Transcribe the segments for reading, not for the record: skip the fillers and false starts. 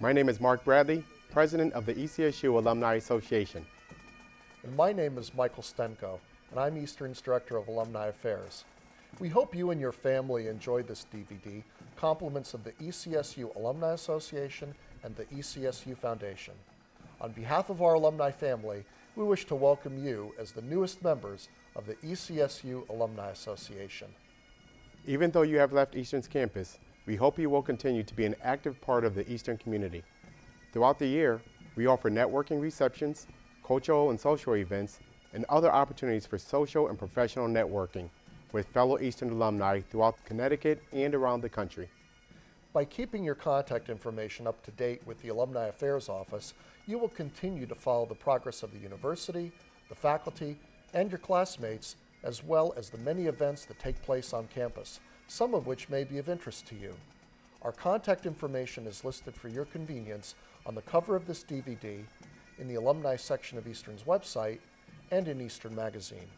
My name is Mark Bradley, President of the ECSU Alumni Association. And my name is Michael Stenko, and I'm Eastern's Director of Alumni Affairs. We hope you and your family enjoyed this DVD, compliments of the ECSU Alumni Association and the ECSU Foundation. On behalf of our alumni family, we wish to welcome you as the newest members of the ECSU Alumni Association. Even though you have left Eastern's campus, we hope you will continue to be an active part of the Eastern community. Throughout the year, we offer networking receptions, cultural and social events, and other opportunities for social and professional networking with fellow Eastern alumni throughout Connecticut and around the country. By keeping your contact information up to date with the Alumni Affairs Office, you will continue to follow the progress of the university, the faculty, and your classmates, as well as the many events that take place on campus, some of which may be of interest to you. Our contact information is listed for your convenience on the cover of this DVD, in the alumni section of Eastern's website, and in Eastern Magazine.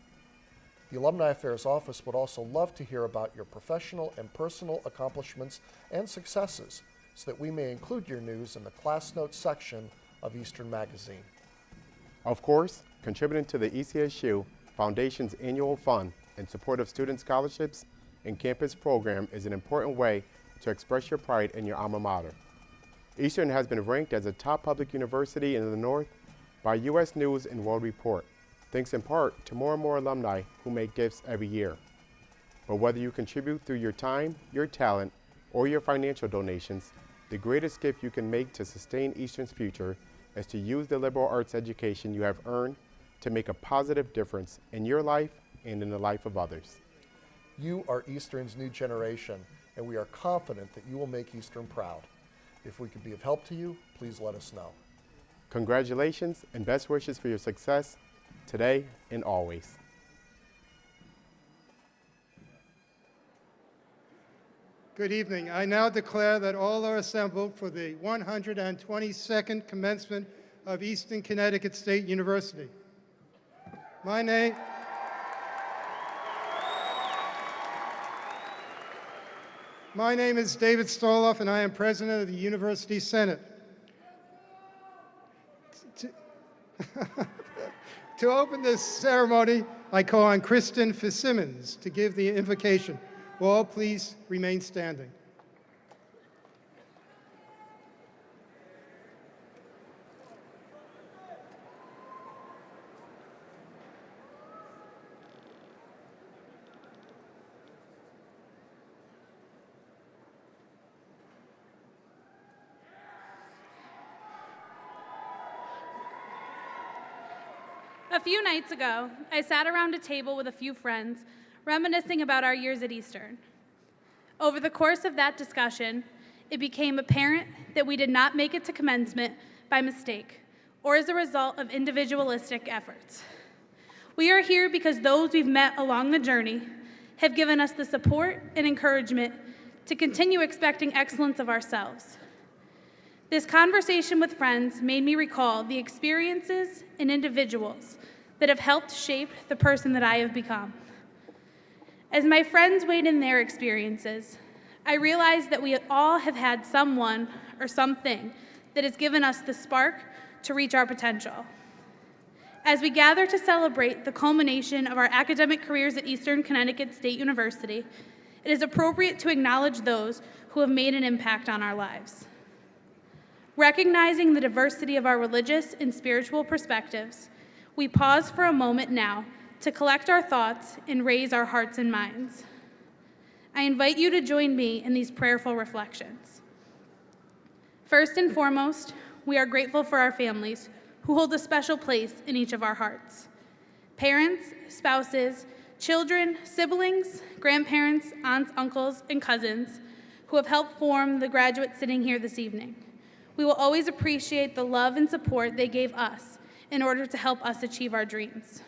The Alumni Affairs Office would also love to hear about your professional and personal accomplishments and successes so that we may include your news in the class notes section of Eastern Magazine. Of course, contributing to the ECSU Foundation's annual fund in support of student scholarships and campus program is an important way to express your pride in your alma mater. Eastern has been ranked as a top public university in the North by U.S. News and World Report, thanks in part to more and more alumni who make gifts every year. But whether you contribute through your time, your talent, or your financial donations, the greatest gift you can make to sustain Eastern's future is to use the liberal arts education you have earned to make a positive difference in your life and in the life of others. You are Eastern's new generation, and we are confident that you will make Eastern proud. If we could be of help to you, please let us know. Congratulations and best wishes for your success today and always. Good evening. I now declare that all are assembled for the 122nd commencement of Eastern Connecticut State University. My name is David Stoloff, and I am President of the University Senate. To open this ceremony, I call on Kristen Fitzsimmons to give the invocation. Will all please remain standing? A few nights ago, I sat around a table with a few friends, reminiscing about our years at Eastern. Over the course of that discussion, it became apparent that we did not make it to commencement by mistake or as a result of individualistic efforts. We are here because those we've met along the journey have given us the support and encouragement to continue expecting excellence of ourselves. This conversation with friends made me recall the experiences and individuals that have helped shape the person that I have become. As my friends weighed in their experiences, I realized that we all have had someone or something that has given us the spark to reach our potential. As we gather to celebrate the culmination of our academic careers at Eastern Connecticut State University, it is appropriate to acknowledge those who have made an impact on our lives. Recognizing the diversity of our religious and spiritual perspectives, we pause for a moment now to collect our thoughts and raise our hearts and minds. I invite you to join me in these prayerful reflections. First and foremost, we are grateful for our families who hold a special place in each of our hearts. Parents, spouses, children, siblings, grandparents, aunts, uncles, and cousins who have helped form the graduates sitting here this evening. We will always appreciate the love and support they gave us in order to help us achieve our dreams.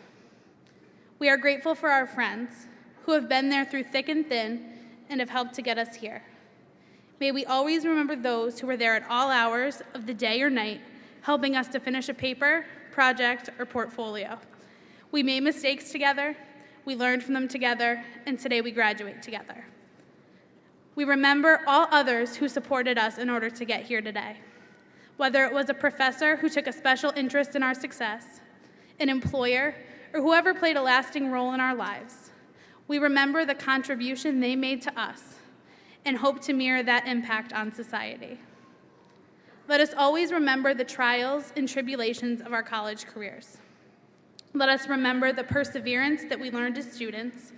We are grateful for our friends who have been there through thick and thin and have helped to get us here. May we always remember those who were there at all hours of the day or night, helping us to finish a paper, project, or portfolio. We made mistakes together, we learned from them together, and today we graduate together. We remember all others who supported us in order to get here today. Whether it was a professor who took a special interest in our success, an employer, or whoever played a lasting role in our lives, we remember the contribution they made to us and hope to mirror that impact on society. Let us always remember the trials and tribulations of our college careers. Let us remember the perseverance that we learned as students.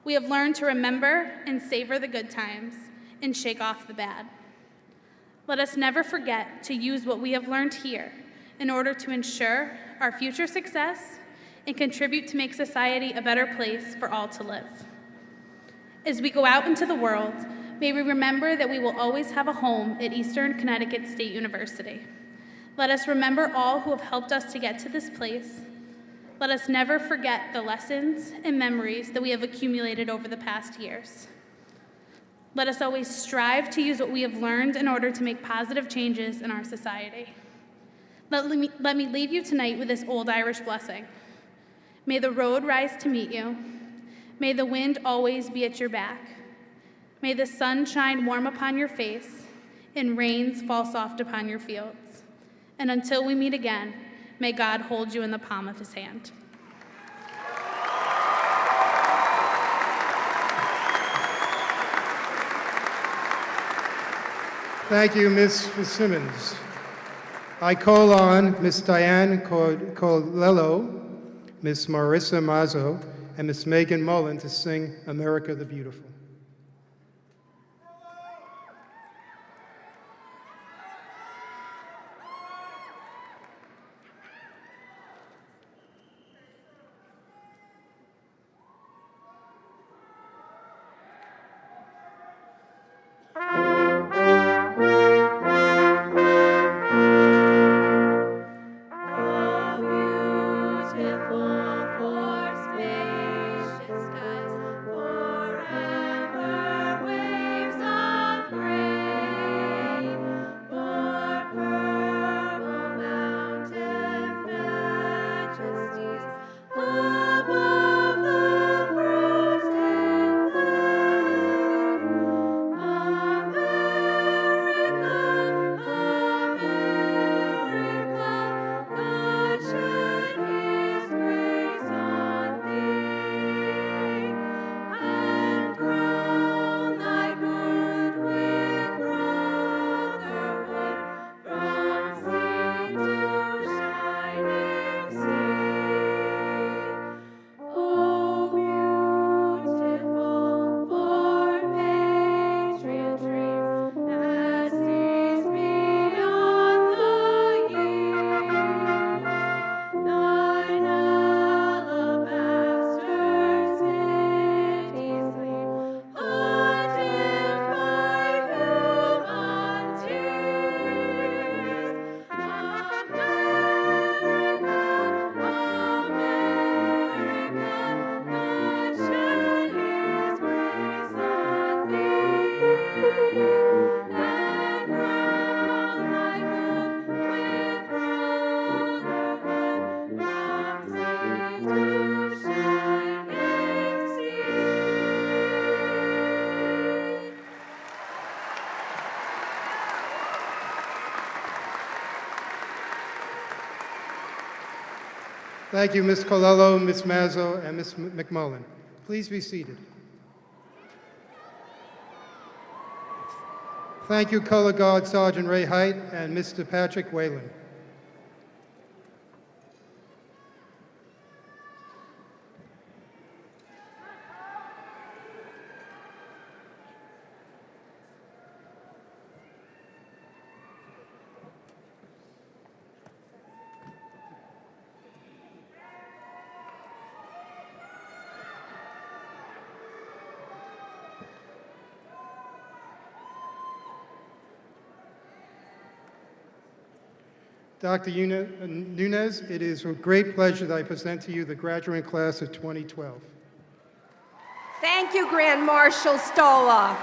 We have learned to remember and savor the good times and shake off the bad. Let us never forget to use what we have learned here in order to ensure our future success and contribute to make society a better place for all to live. As we go out into the world, may we remember that we will always have a home at Eastern Connecticut State University. Let us remember all who have helped us to get to this place. Let us never forget the lessons and memories that we have accumulated over the past years. Let us always strive to use what we have learned in order to make positive changes in our society. Let me leave you tonight with this old Irish blessing. May the road rise to meet you. May the wind always be at your back. May the sun shine warm upon your face and rains fall soft upon your fields. And until we meet again, may God hold you in the palm of his hand. Thank you, Ms. Simmons. I call on Ms. Diane Colello, Ms. Marissa Mazzo, and Ms. Megan Mullen to sing America the Beautiful. Thank you, Ms. Colello, Ms. Mazzo, and Ms. McMullen. Please be seated. Thank you, Color Guard Sergeant Ray Height and Mr. Patrick Whalen. Dr. Nunez, it is with great pleasure that I present to you the graduating class of 2012. Thank you, Grand Marshal Stola.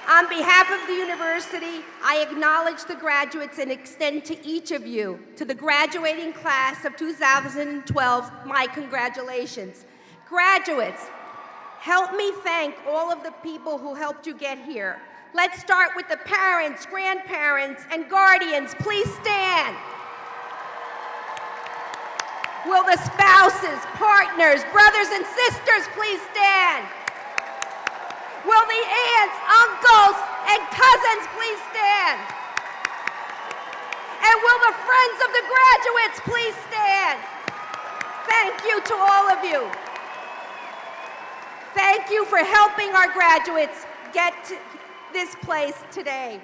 On behalf of the university, I acknowledge the graduates and extend to each of you, to the graduating class of 2012, my congratulations. Graduates, help me thank all of the people who helped you get here. Let's start with the parents, grandparents, and guardians. Please stand. Will the spouses, partners, brothers, and sisters please stand? Will the aunts, uncles, and cousins please stand? And will the friends of the graduates please stand? Thank you to all of you. Thank you for helping our graduates get to this place today.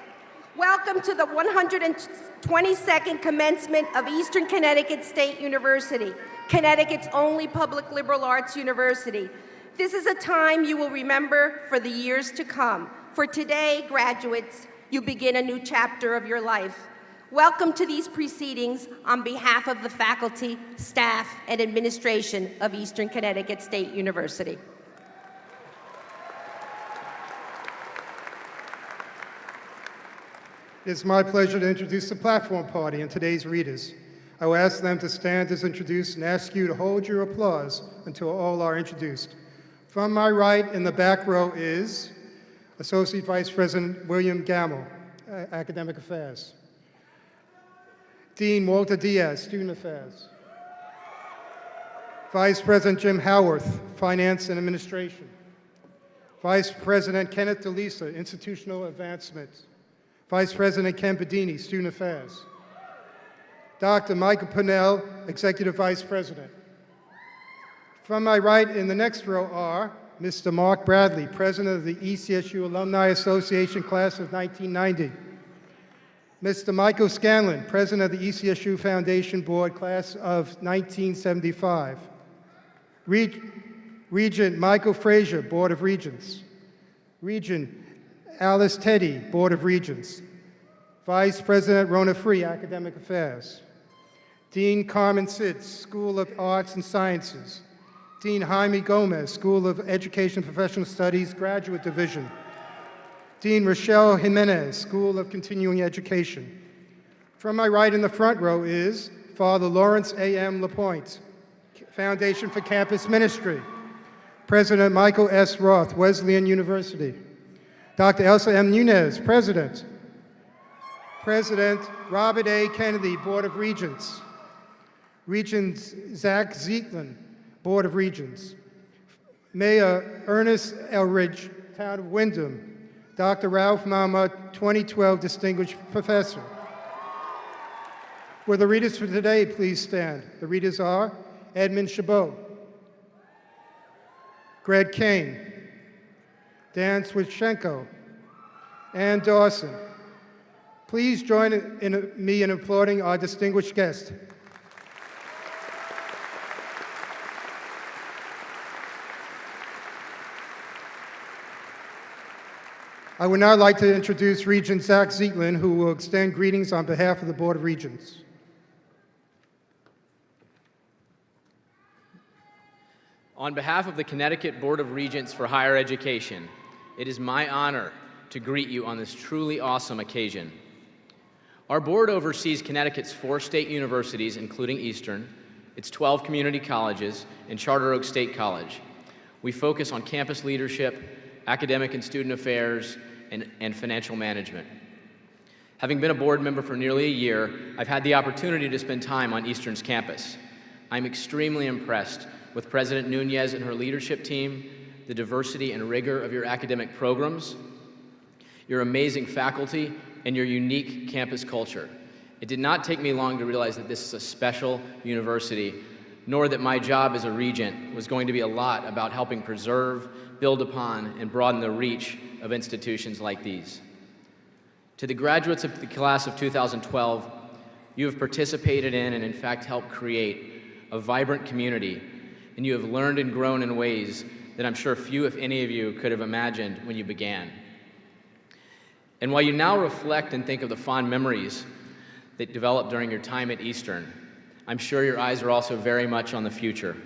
Welcome to the 122nd commencement of Eastern Connecticut State University, Connecticut's only public liberal arts university. This is a time you will remember for the years to come. For today, graduates, you begin a new chapter of your life. Welcome to these proceedings on behalf of the faculty, staff, and administration of Eastern Connecticut State University. It is my pleasure to introduce the platform party and today's readers. I will ask them to stand as introduced and ask you to hold your applause until all are introduced. From my right in the back row is Associate Vice President William Gamble, Academic Affairs. Dean Walter Diaz, Student Affairs. Vice President Jim Howarth, Finance and Administration. Vice President Kenneth DeLisa, Institutional Advancement. Vice President Ken Bedini, Student Affairs. Dr. Michael Pennell, Executive Vice President. From my right in the next row are Mr. Mark Bradley, President of the ECSU Alumni Association Class of 1990. Mr. Michael Scanlon, President of the ECSU Foundation Board Class of 1975. Regent Michael Frazier, Board of Regents. Regent Alice Teddy, Board of Regents. Vice President Rona Free, Academic Affairs. Dean Carmen Sitz, School of Arts and Sciences. Dean Jaime Gomez, School of Education and Professional Studies, Graduate Division. Dean Rochelle Jimenez, School of Continuing Education. From my right in the front row is Father Lawrence A.M. Lapointe, Foundation for Campus Ministry. President Michael S. Roth, Wesleyan University. Dr. Elsa M. Nunez, President. President Robert A. Kennedy, Board of Regents. Regent Zach Zeitlin, Board of Regents. Mayor Ernest Elridge, Town of Wyndham. Dr. Ralph Mama, 2012 Distinguished Professor. Will the readers for today please stand? The readers are Edmund Chabot, Greg Kane, Dan Switchenko, Ann Dawson. Please join me in applauding our distinguished guest. I would now like to introduce Regent Zach Zeitlin, who will extend greetings on behalf of the Board of Regents. On behalf of the Connecticut Board of Regents for Higher Education, it is my honor to greet you on this truly awesome occasion. Our board oversees Connecticut's 4 state universities, including Eastern, its 12 community colleges, and Charter Oak State College. We focus on campus leadership, academic and student affairs, and financial management. Having been a board member for nearly a year, I've had the opportunity to spend time on Eastern's campus. I'm extremely impressed with President Nunez and her leadership team, the diversity and rigor of your academic programs, your amazing faculty, and your unique campus culture. It did not take me long to realize that this is a special university, nor that my job as a regent was going to be a lot about helping preserve, build upon, and broaden the reach of institutions like these. To the graduates of the class of 2012, you have participated in and in fact helped create a vibrant community, and you have learned and grown in ways that I'm sure few, if any of you, could have imagined when you began. And while you now reflect and think of the fond memories that developed during your time at Eastern, I'm sure your eyes are also very much on the future.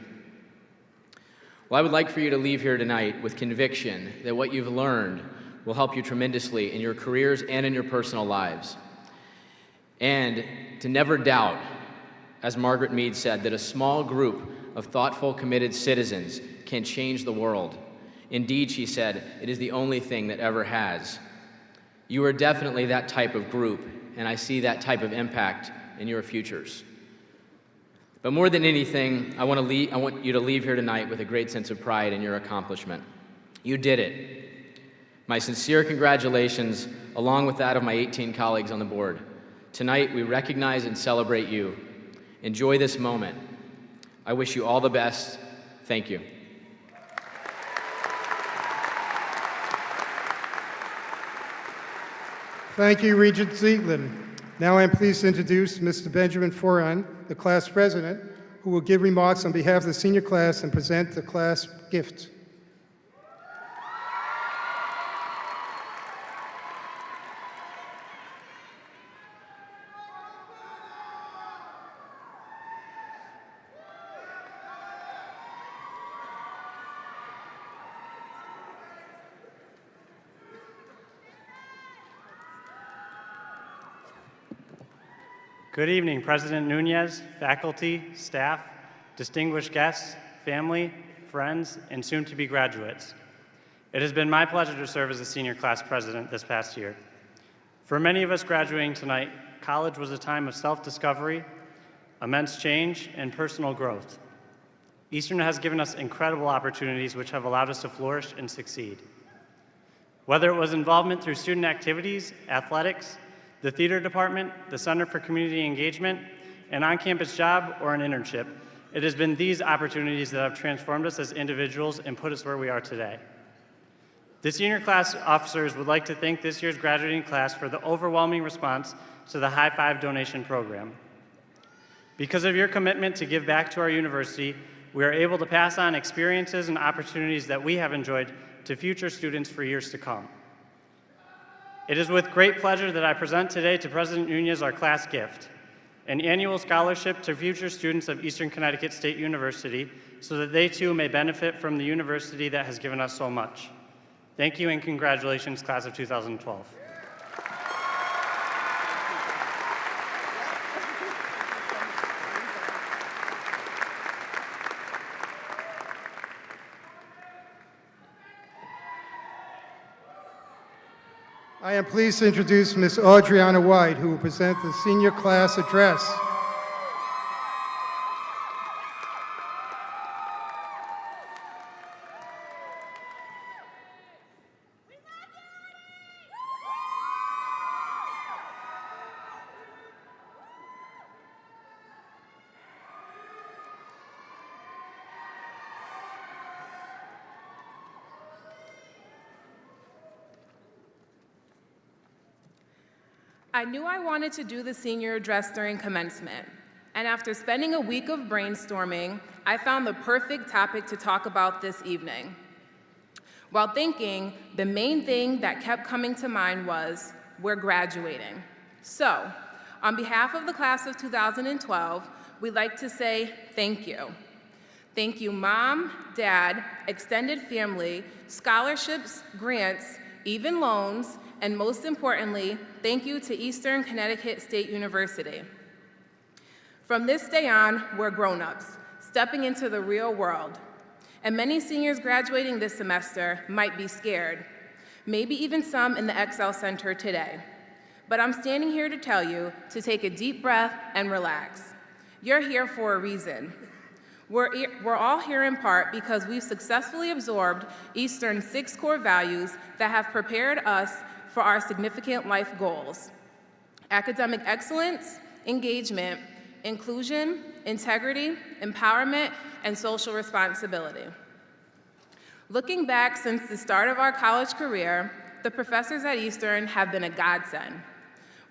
Well, I would like for you to leave here tonight with conviction that what you've learned will help you tremendously in your careers and in your personal lives. And to never doubt, as Margaret Mead said, that a small group of thoughtful, committed citizens can change the world. Indeed, she said, it is the only thing that ever has. You are definitely that type of group, and I see that type of impact in your futures. But more than anything, I want you to leave here tonight with a great sense of pride in your accomplishment. You did it. My sincere congratulations, along with that of my 18 colleagues on the board. Tonight, we recognize and celebrate you. Enjoy this moment. I wish you all the best. Thank you. Thank you, Regent Ziegler. Now I'm pleased to introduce Mr. Benjamin Foran, the class president, who will give remarks on behalf of the senior class and present the class gift. Good evening, President Nunez, faculty, staff, distinguished guests, family, friends, and soon-to-be graduates. It has been my pleasure to serve as the senior class president this past year. For many of us graduating tonight, college was a time of self-discovery, immense change, and personal growth. Eastern has given us incredible opportunities which have allowed us to flourish and succeed. Whether it was involvement through student activities, athletics, the theater department, the Center for Community Engagement, an on-campus job, or an internship, it has been these opportunities that have transformed us as individuals and put us where we are today. The senior class officers would like to thank this year's graduating class for the overwhelming response to the High Five donation program. Because of your commitment to give back to our university, we are able to pass on experiences and opportunities that we have enjoyed to future students for years to come. It is with great pleasure that I present today to President Nunez our class gift, an annual scholarship to future students of Eastern Connecticut State University so that they too may benefit from the university that has given us so much. Thank you and congratulations, class of 2012. I am pleased to introduce Ms. Audriana White, who will present the senior class address. I knew I wanted to do the senior address during commencement, and after spending a week of brainstorming, I found the perfect topic to talk about this evening. While thinking, the main thing that kept coming to mind was, we're graduating. So, on behalf of the class of 2012, we'd like to say thank you. Thank you, Mom, Dad, extended family, scholarships, grants, even loans, and most importantly, thank you to Eastern Connecticut State University. From this day on, we're grown-ups, stepping into the real world. And many seniors graduating this semester might be scared, maybe even some in the Excel Center today. But I'm standing here to tell you to take a deep breath and relax. You're here for a reason. We're all here in part because we've successfully absorbed Eastern's 6 core values that have prepared us for our significant life goals: academic excellence, engagement, inclusion, integrity, empowerment, and social responsibility. Looking back since the start of our college career, the professors at Eastern have been a godsend.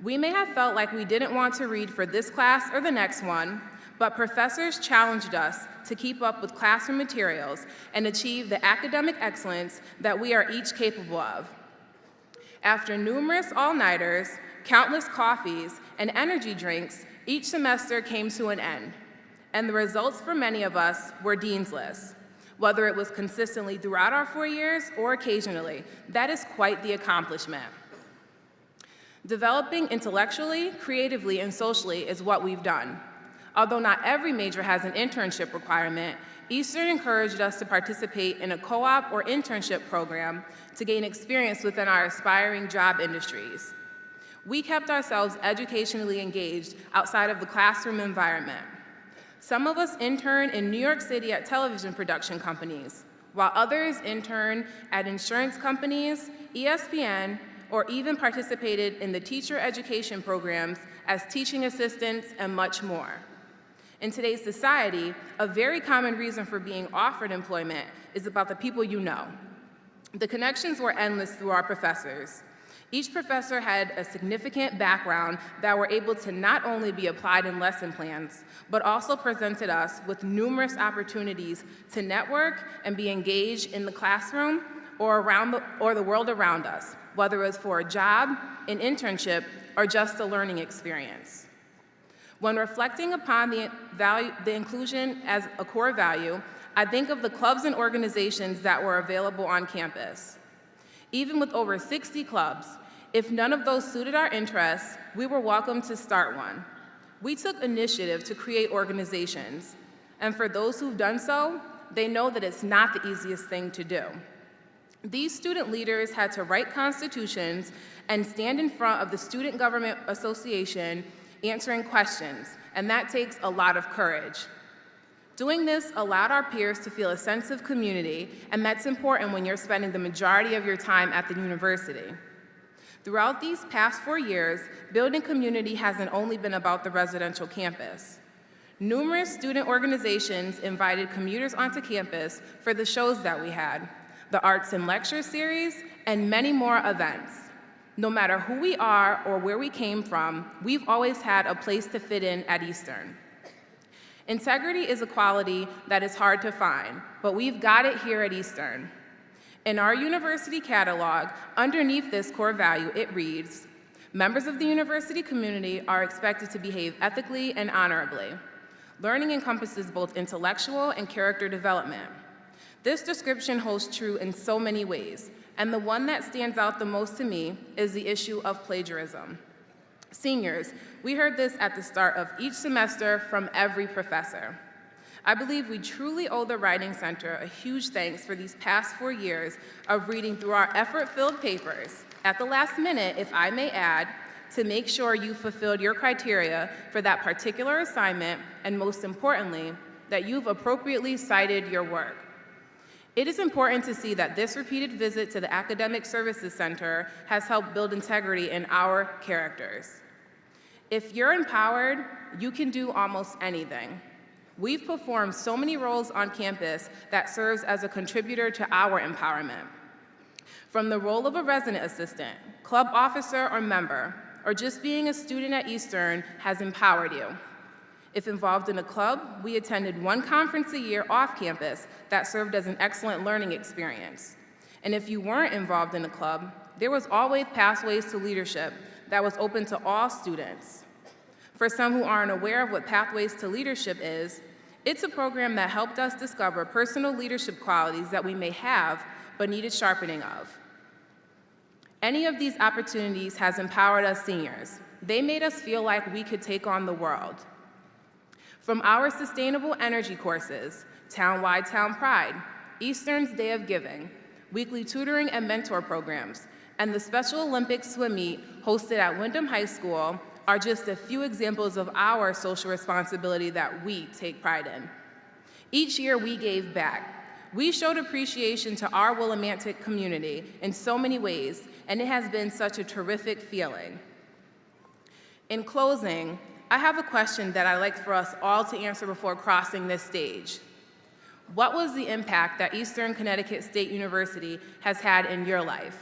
We may have felt like we didn't want to read for this class or the next one, but professors challenged us to keep up with classroom materials and achieve the academic excellence that we are each capable of. After numerous all-nighters, countless coffees, and energy drinks, each semester came to an end, and the results for many of us were dean's lists. Whether it was consistently throughout our 4 years or occasionally, that is quite the accomplishment. Developing intellectually, creatively, and socially is what we've done. Although not every major has an internship requirement, Eastern encouraged us to participate in a co-op or internship program to gain experience within our aspiring job industries. We kept ourselves educationally engaged outside of the classroom environment. Some of us interned in New York City at television production companies, while others interned at insurance companies, ESPN, or even participated in the teacher education programs as teaching assistants and much more. In today's society, a very common reason for being offered employment is about the people you know. The connections were endless through our professors. Each professor had a significant background that were able to not only be applied in lesson plans, but also presented us with numerous opportunities to network and be engaged in the classroom or the world around us, whether it was for a job, an internship, or just a learning experience. When reflecting upon the inclusion as a core value, I think of the clubs and organizations that were available on campus. Even with over 60 clubs, if none of those suited our interests, we were welcome to start one. We took initiative to create organizations, and for those who've done so, they know that it's not the easiest thing to do. These student leaders had to write constitutions and stand in front of the Student Government Association answering questions, and that takes a lot of courage. Doing this allowed our peers to feel a sense of community, and that's important when you're spending the majority of your time at the university. Throughout these past 4 years, building community hasn't only been about the residential campus. Numerous student organizations invited commuters onto campus for the shows that we had, the arts and lecture series, and many more events. No matter who we are or where we came from, we've always had a place to fit in at Eastern. Integrity is a quality that is hard to find, but we've got it here at Eastern. In our university catalog, underneath this core value, it reads, members of the university community are expected to behave ethically and honorably. Learning encompasses both intellectual and character development. This description holds true in so many ways, and the one that stands out the most to me is the issue of plagiarism. Seniors, we heard this at the start of each semester from every professor. I believe we truly owe the Writing Center a huge thanks for these past 4 years of reading through our effort-filled papers, at the last minute, if I may add, to make sure you fulfilled your criteria for that particular assignment, and most importantly, that you've appropriately cited your work. It is important to see that this repeated visit to the Academic Services Center has helped build integrity in our characters. If you're empowered, you can do almost anything. We've performed so many roles on campus that serves as a contributor to our empowerment. From the role of a resident assistant, club officer or member, or just being a student at Eastern has empowered you. If involved in a club, we attended one conference a year off campus that served as an excellent learning experience. And if you weren't involved in a club, there was always pathways to leadership that was open to all students. For some who aren't aware of what Pathways to Leadership is, it's a program that helped us discover personal leadership qualities that we may have but needed sharpening of. Any of these opportunities has empowered us seniors. They made us feel like we could take on the world. From our sustainable energy courses, Town-Wide Town Pride, Eastern's Day of Giving, weekly tutoring and mentor programs, and the Special Olympics swim meet hosted at Wyndham High School are just a few examples of our social responsibility that we take pride in. Each year we gave back. We showed appreciation to our Willimantic community in so many ways, and it has been such a terrific feeling. In closing, I have a question that I'd like for us all to answer before crossing this stage. What was the impact that Eastern Connecticut State University has had in your life?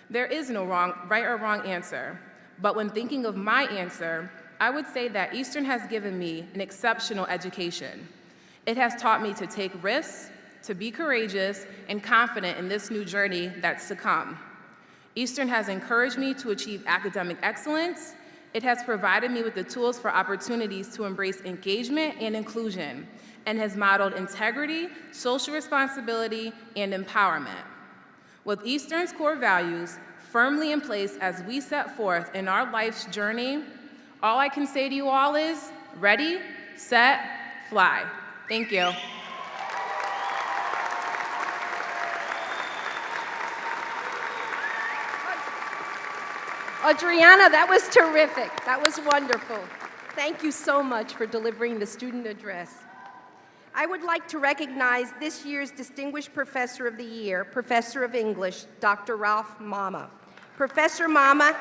There is no right or wrong answer. But when thinking of my answer, I would say that Eastern has given me an exceptional education. It has taught me to take risks, to be courageous, and confident in this new journey that's to come. Eastern has encouraged me to achieve academic excellence. It has provided me with the tools for opportunities to embrace engagement and inclusion, and has modeled integrity, social responsibility, and empowerment. With Eastern's core values firmly in place as we set forth in our life's journey, all I can say to you all is, ready, set, fly. Thank you. Adriana, that was terrific. That was wonderful. Thank you so much for delivering the student address. I would like to recognize this year's Distinguished Professor of the Year, Professor of English, Dr. Ralph Mama. Professor Mama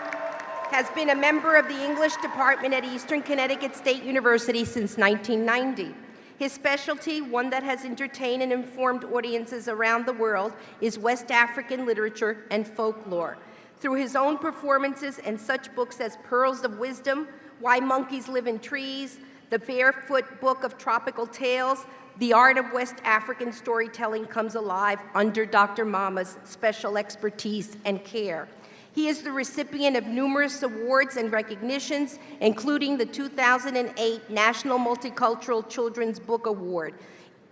has been a member of the English department at Eastern Connecticut State University since 1990. His specialty, one that has entertained and informed audiences around the world, is West African literature and folklore. Through his own performances and such books as Pearls of Wisdom, Why Monkeys Live in Trees, The Barefoot Book of Tropical Tales, the art of West African storytelling comes alive under Dr. Mama's special expertise and care. He is the recipient of numerous awards and recognitions, including the 2008 National Multicultural Children's Book Award,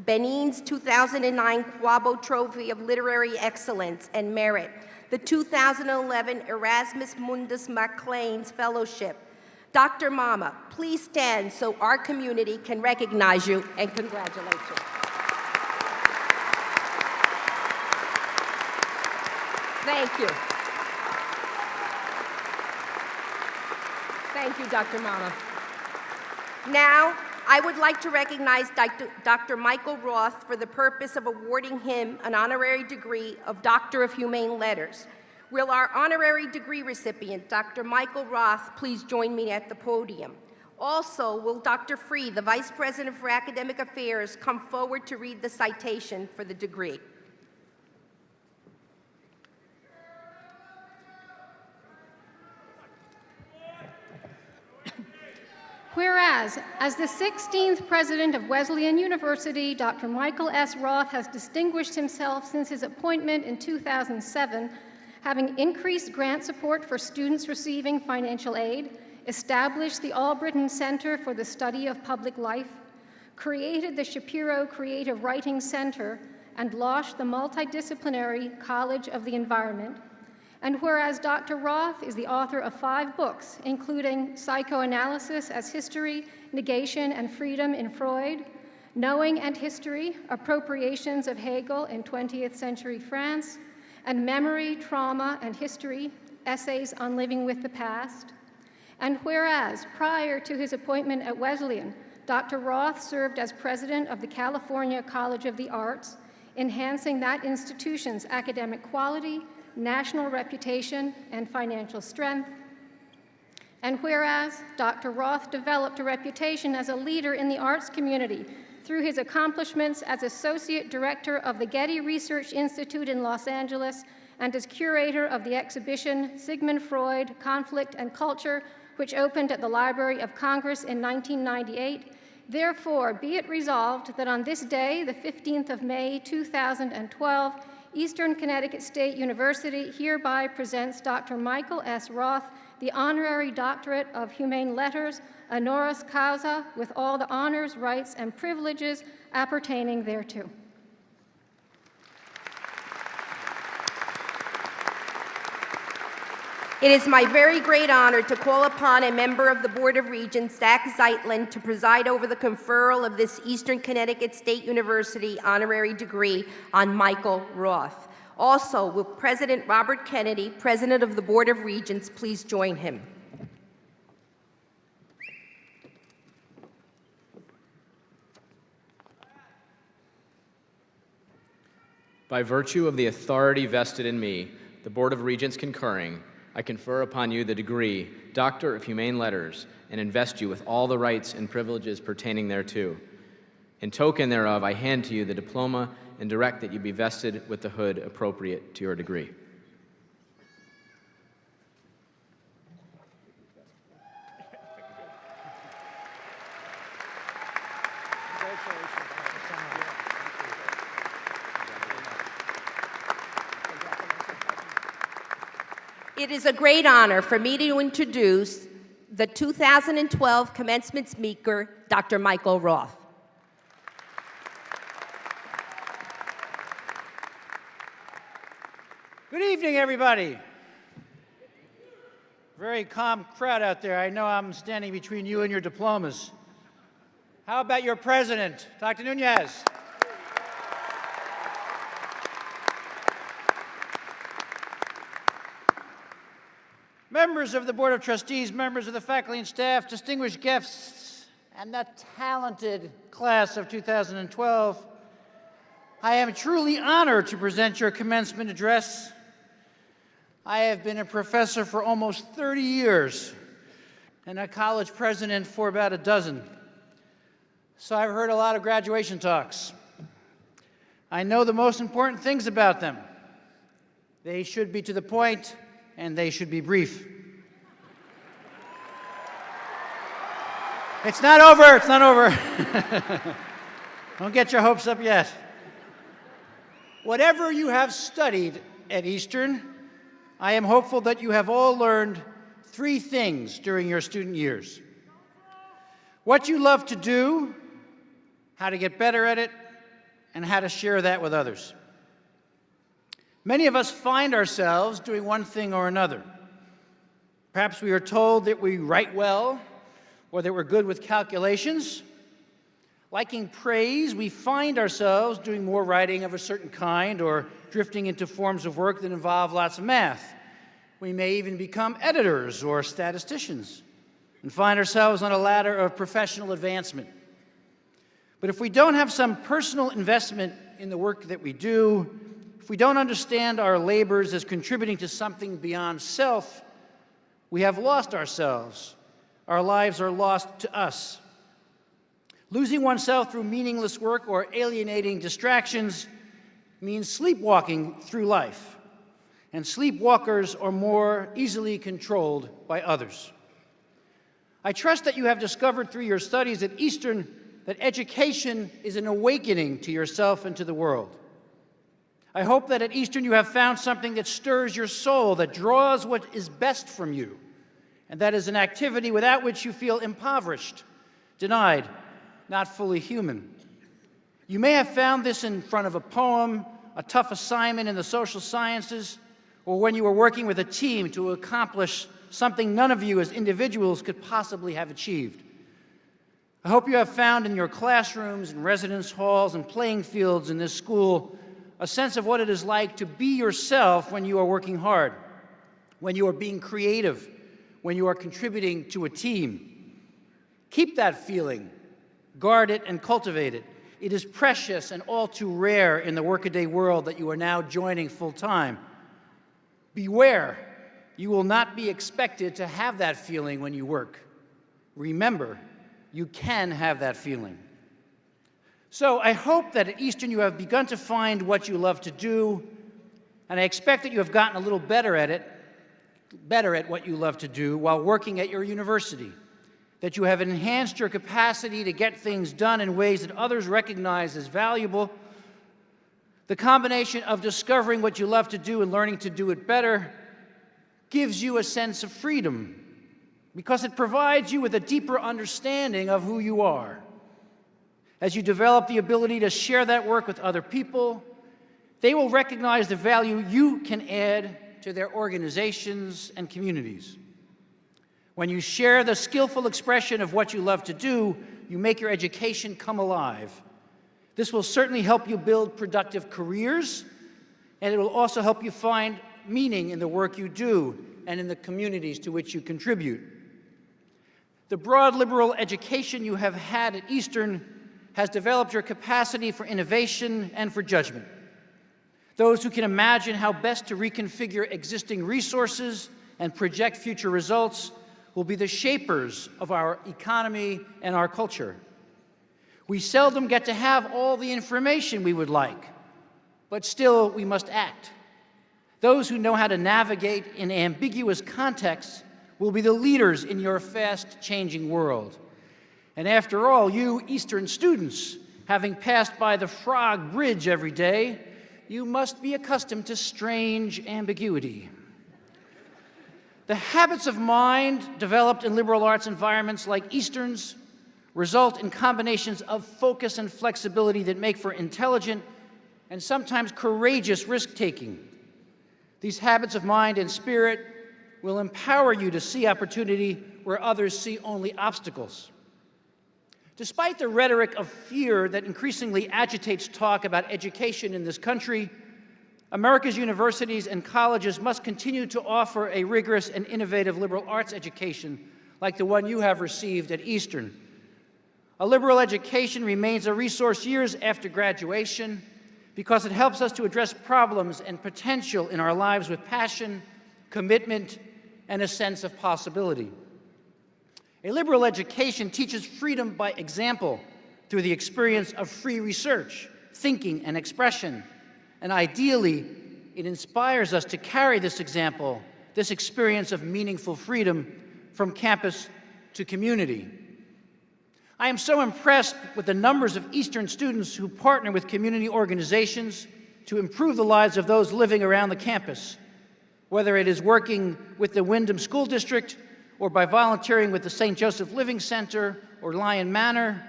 Benin's 2009 Kwabo Trophy of Literary Excellence and Merit, the 2011 Erasmus Mundus Maclean's Fellowship. Dr. Mama, please stand so our community can recognize you and congratulate you. Thank you. Thank you, Dr. Mama. Now, I would like to recognize Dr. Michael Roth for the purpose of awarding him an honorary degree of Doctor of Humane Letters. Will our honorary degree recipient, Dr. Michael Roth, please join me at the podium? Also, will Dr. Free, the Vice President for Academic Affairs, come forward to read the citation for the degree? Whereas, as the 16th president of Wesleyan University, Dr. Michael S. Roth has distinguished himself since his appointment in 2007, having increased grant support for students receiving financial aid, established the All-Britain Center for the Study of Public Life, created the Shapiro Creative Writing Center, and launched the multidisciplinary College of the Environment. And whereas Dr. Roth is the author of 5 books, including Psychoanalysis as History, Negation and Freedom in Freud, Knowing and History, Appropriations of Hegel in 20th Century France, and Memory, Trauma and History, Essays on Living with the Past. And whereas prior to his appointment at Wesleyan, Dr. Roth served as president of the California College of the Arts, enhancing that institution's academic quality, national reputation, and financial strength. And whereas Dr. Roth developed a reputation as a leader in the arts community through his accomplishments as Associate Director of the Getty Research Institute in Los Angeles and as curator of the exhibition Sigmund Freud, Conflict and Culture, which opened at the Library of Congress in 1998, therefore be it resolved that on this day, the 15th of May, 2012, Eastern Connecticut State University hereby presents Dr. Michael S. Roth the Honorary Doctorate of Humane Letters, honoris causa, with all the honors, rights, and privileges appertaining thereto. It is my very great honor to call upon a member of the Board of Regents, Zach Zeitlin, to preside over the conferral of this Eastern Connecticut State University honorary degree on Michael Roth. Also, will President Robert Kennedy, President of the Board of Regents, please join him? By virtue of the authority vested in me, the Board of Regents concurring, I confer upon you the degree, Doctor of Humane Letters, and invest you with all the rights and privileges pertaining thereto. In token thereof, I hand to you the diploma and direct that you be vested with the hood appropriate to your degree. It is a great honor for me to introduce the 2012 commencement speaker, Dr. Michael Roth. Good evening, everybody. Very calm crowd out there. I know I'm standing between you and your diplomas. How about your president, Dr. Nunez? Members of the Board of Trustees, members of the faculty and staff, distinguished guests, and the talented class of 2012, I am truly honored to present your commencement address. I have been a professor for almost 30 years and a college president for about a dozen. So I've heard a lot of graduation talks. I know the most important things about them. They should be to the point, and they should be brief. It's not over, it's not over. Don't get your hopes up yet. Whatever you have studied at Eastern, I am hopeful that you have all learned 3 things during your student years. What you love to do, how to get better at it, and how to share that with others. Many of us find ourselves doing one thing or another. Perhaps we are told that we write well, or that we're good with calculations. Liking praise, we find ourselves doing more writing of a certain kind or drifting into forms of work that involve lots of math. We may even become editors or statisticians and find ourselves on a ladder of professional advancement. But if we don't have some personal investment in the work that we do, if we don't understand our labors as contributing to something beyond self, we have lost ourselves. Our lives are lost to us. Losing oneself through meaningless work or alienating distractions means sleepwalking through life, and sleepwalkers are more easily controlled by others. I trust that you have discovered through your studies at Eastern that education is an awakening to yourself and to the world. I hope that at Eastern you have found something that stirs your soul, that draws what is best from you, and that is an activity without which you feel impoverished, denied, not fully human. You may have found this in front of a poem, a tough assignment in the social sciences, or when you were working with a team to accomplish something none of you as individuals could possibly have achieved. I hope you have found in your classrooms and residence halls and playing fields in this school a sense of what it is like to be yourself when you are working hard, when you are being creative, when you are contributing to a team. Keep that feeling, guard it and cultivate it. It is precious and all too rare in the workaday world that you are now joining full-time. Beware, you will not be expected to have that feeling when you work. Remember, you can have that feeling. So I hope that at Eastern you have begun to find what you love to do, and I expect that you have gotten a little better at what you love to do while working at your university, that you have enhanced your capacity to get things done in ways that others recognize as valuable. The combination of discovering what you love to do and learning to do it better gives you a sense of freedom because it provides you with a deeper understanding of who you are. As you develop the ability to share that work with other people, they will recognize the value you can add to their organizations and communities. When you share the skillful expression of what you love to do, you make your education come alive. This will certainly help you build productive careers, and it will also help you find meaning in the work you do and in the communities to which you contribute. The broad liberal education you have had at Eastern has developed your capacity for innovation and for judgment. Those who can imagine how best to reconfigure existing resources and project future results will be the shapers of our economy and our culture. We seldom get to have all the information we would like, but still we must act. Those who know how to navigate in ambiguous contexts will be the leaders in your fast-changing world. And after all, you Eastern students, having passed by the Frog Bridge every day, you must be accustomed to strange ambiguity. The habits of mind developed in liberal arts environments like Eastern's result in combinations of focus and flexibility that make for intelligent and sometimes courageous risk-taking. These habits of mind and spirit will empower you to see opportunity where others see only obstacles. Despite the rhetoric of fear that increasingly agitates talk about education in this country, America's universities and colleges must continue to offer a rigorous and innovative liberal arts education like the one you have received at Eastern. A liberal education remains a resource years after graduation because it helps us to address problems and potential in our lives with passion, commitment, and a sense of possibility. A liberal education teaches freedom by example through the experience of free research, thinking, and expression. And ideally, it inspires us to carry this example, this experience of meaningful freedom from campus to community. I am so impressed with the numbers of Eastern students who partner with community organizations to improve the lives of those living around the campus, whether it is working with the Wyndham School District or by volunteering with the St. Joseph Living Center or Lyon Manor.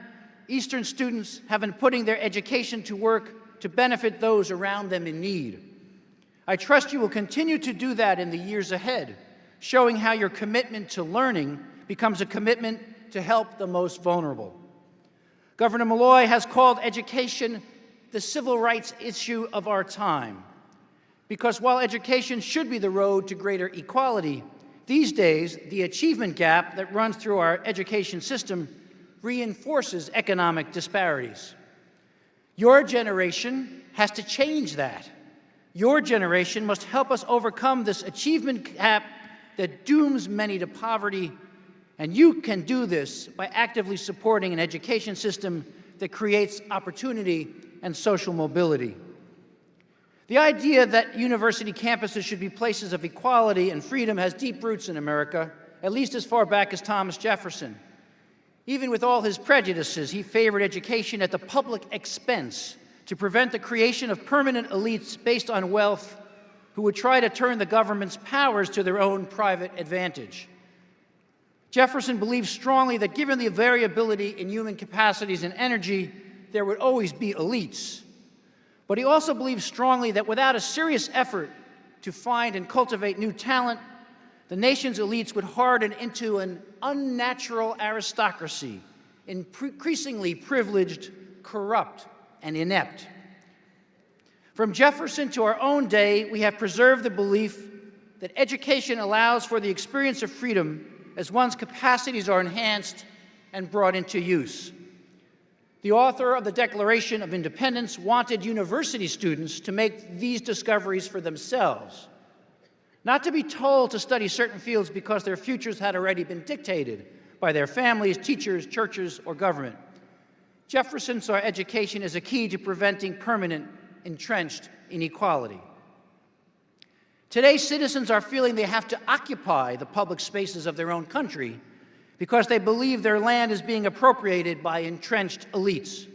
Eastern students have been putting their education to work to benefit those around them in need. I trust you will continue to do that in the years ahead, showing how your commitment to learning becomes a commitment to help the most vulnerable. Governor Malloy has called education the civil rights issue of our time, because while education should be the road to greater equality, these days, the achievement gap that runs through our education system reinforces economic disparities. Your generation has to change that. Your generation must help us overcome this achievement gap that dooms many to poverty, and you can do this by actively supporting an education system that creates opportunity and social mobility. The idea that university campuses should be places of equality and freedom has deep roots in America, at least as far back as Thomas Jefferson. Even with all his prejudices, he favored education at the public expense to prevent the creation of permanent elites based on wealth who would try to turn the government's powers to their own private advantage. Jefferson believed strongly that given the variability in human capacities and energy, there would always be elites. But he also believed strongly that without a serious effort to find and cultivate new talent, the nation's elites would harden into an unnatural aristocracy, increasingly privileged, corrupt, and inept. From Jefferson to our own day, we have preserved the belief that education allows for the experience of freedom as one's capacities are enhanced and brought into use. The author of the Declaration of Independence wanted university students to make these discoveries for themselves, not to be told to study certain fields because their futures had already been dictated by their families, teachers, churches, or government. Jefferson saw education as a key to preventing permanent, entrenched inequality. Today, citizens are feeling they have to occupy the public spaces of their own country because they believe their land is being appropriated by entrenched elites.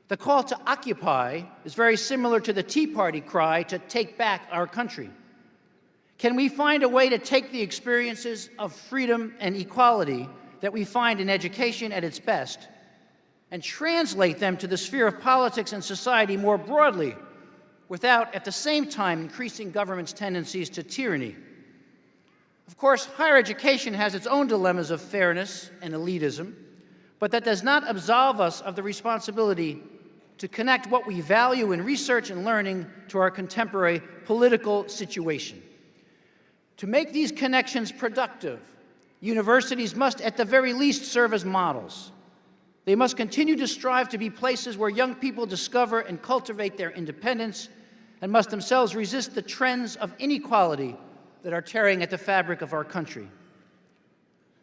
The call to occupy is very similar to the Tea Party cry to take back our country. Can we find a way to take the experiences of freedom and equality that we find in education at its best and translate them to the sphere of politics and society more broadly without, at the same time, increasing government's tendencies to tyranny? Of course, higher education has its own dilemmas of fairness and elitism, but that does not absolve us of the responsibility to connect what we value in research and learning to our contemporary political situation. To make these connections productive, universities must at the very least serve as models. They must continue to strive to be places where young people discover and cultivate their independence and must themselves resist the trends of inequality that are tearing at the fabric of our country.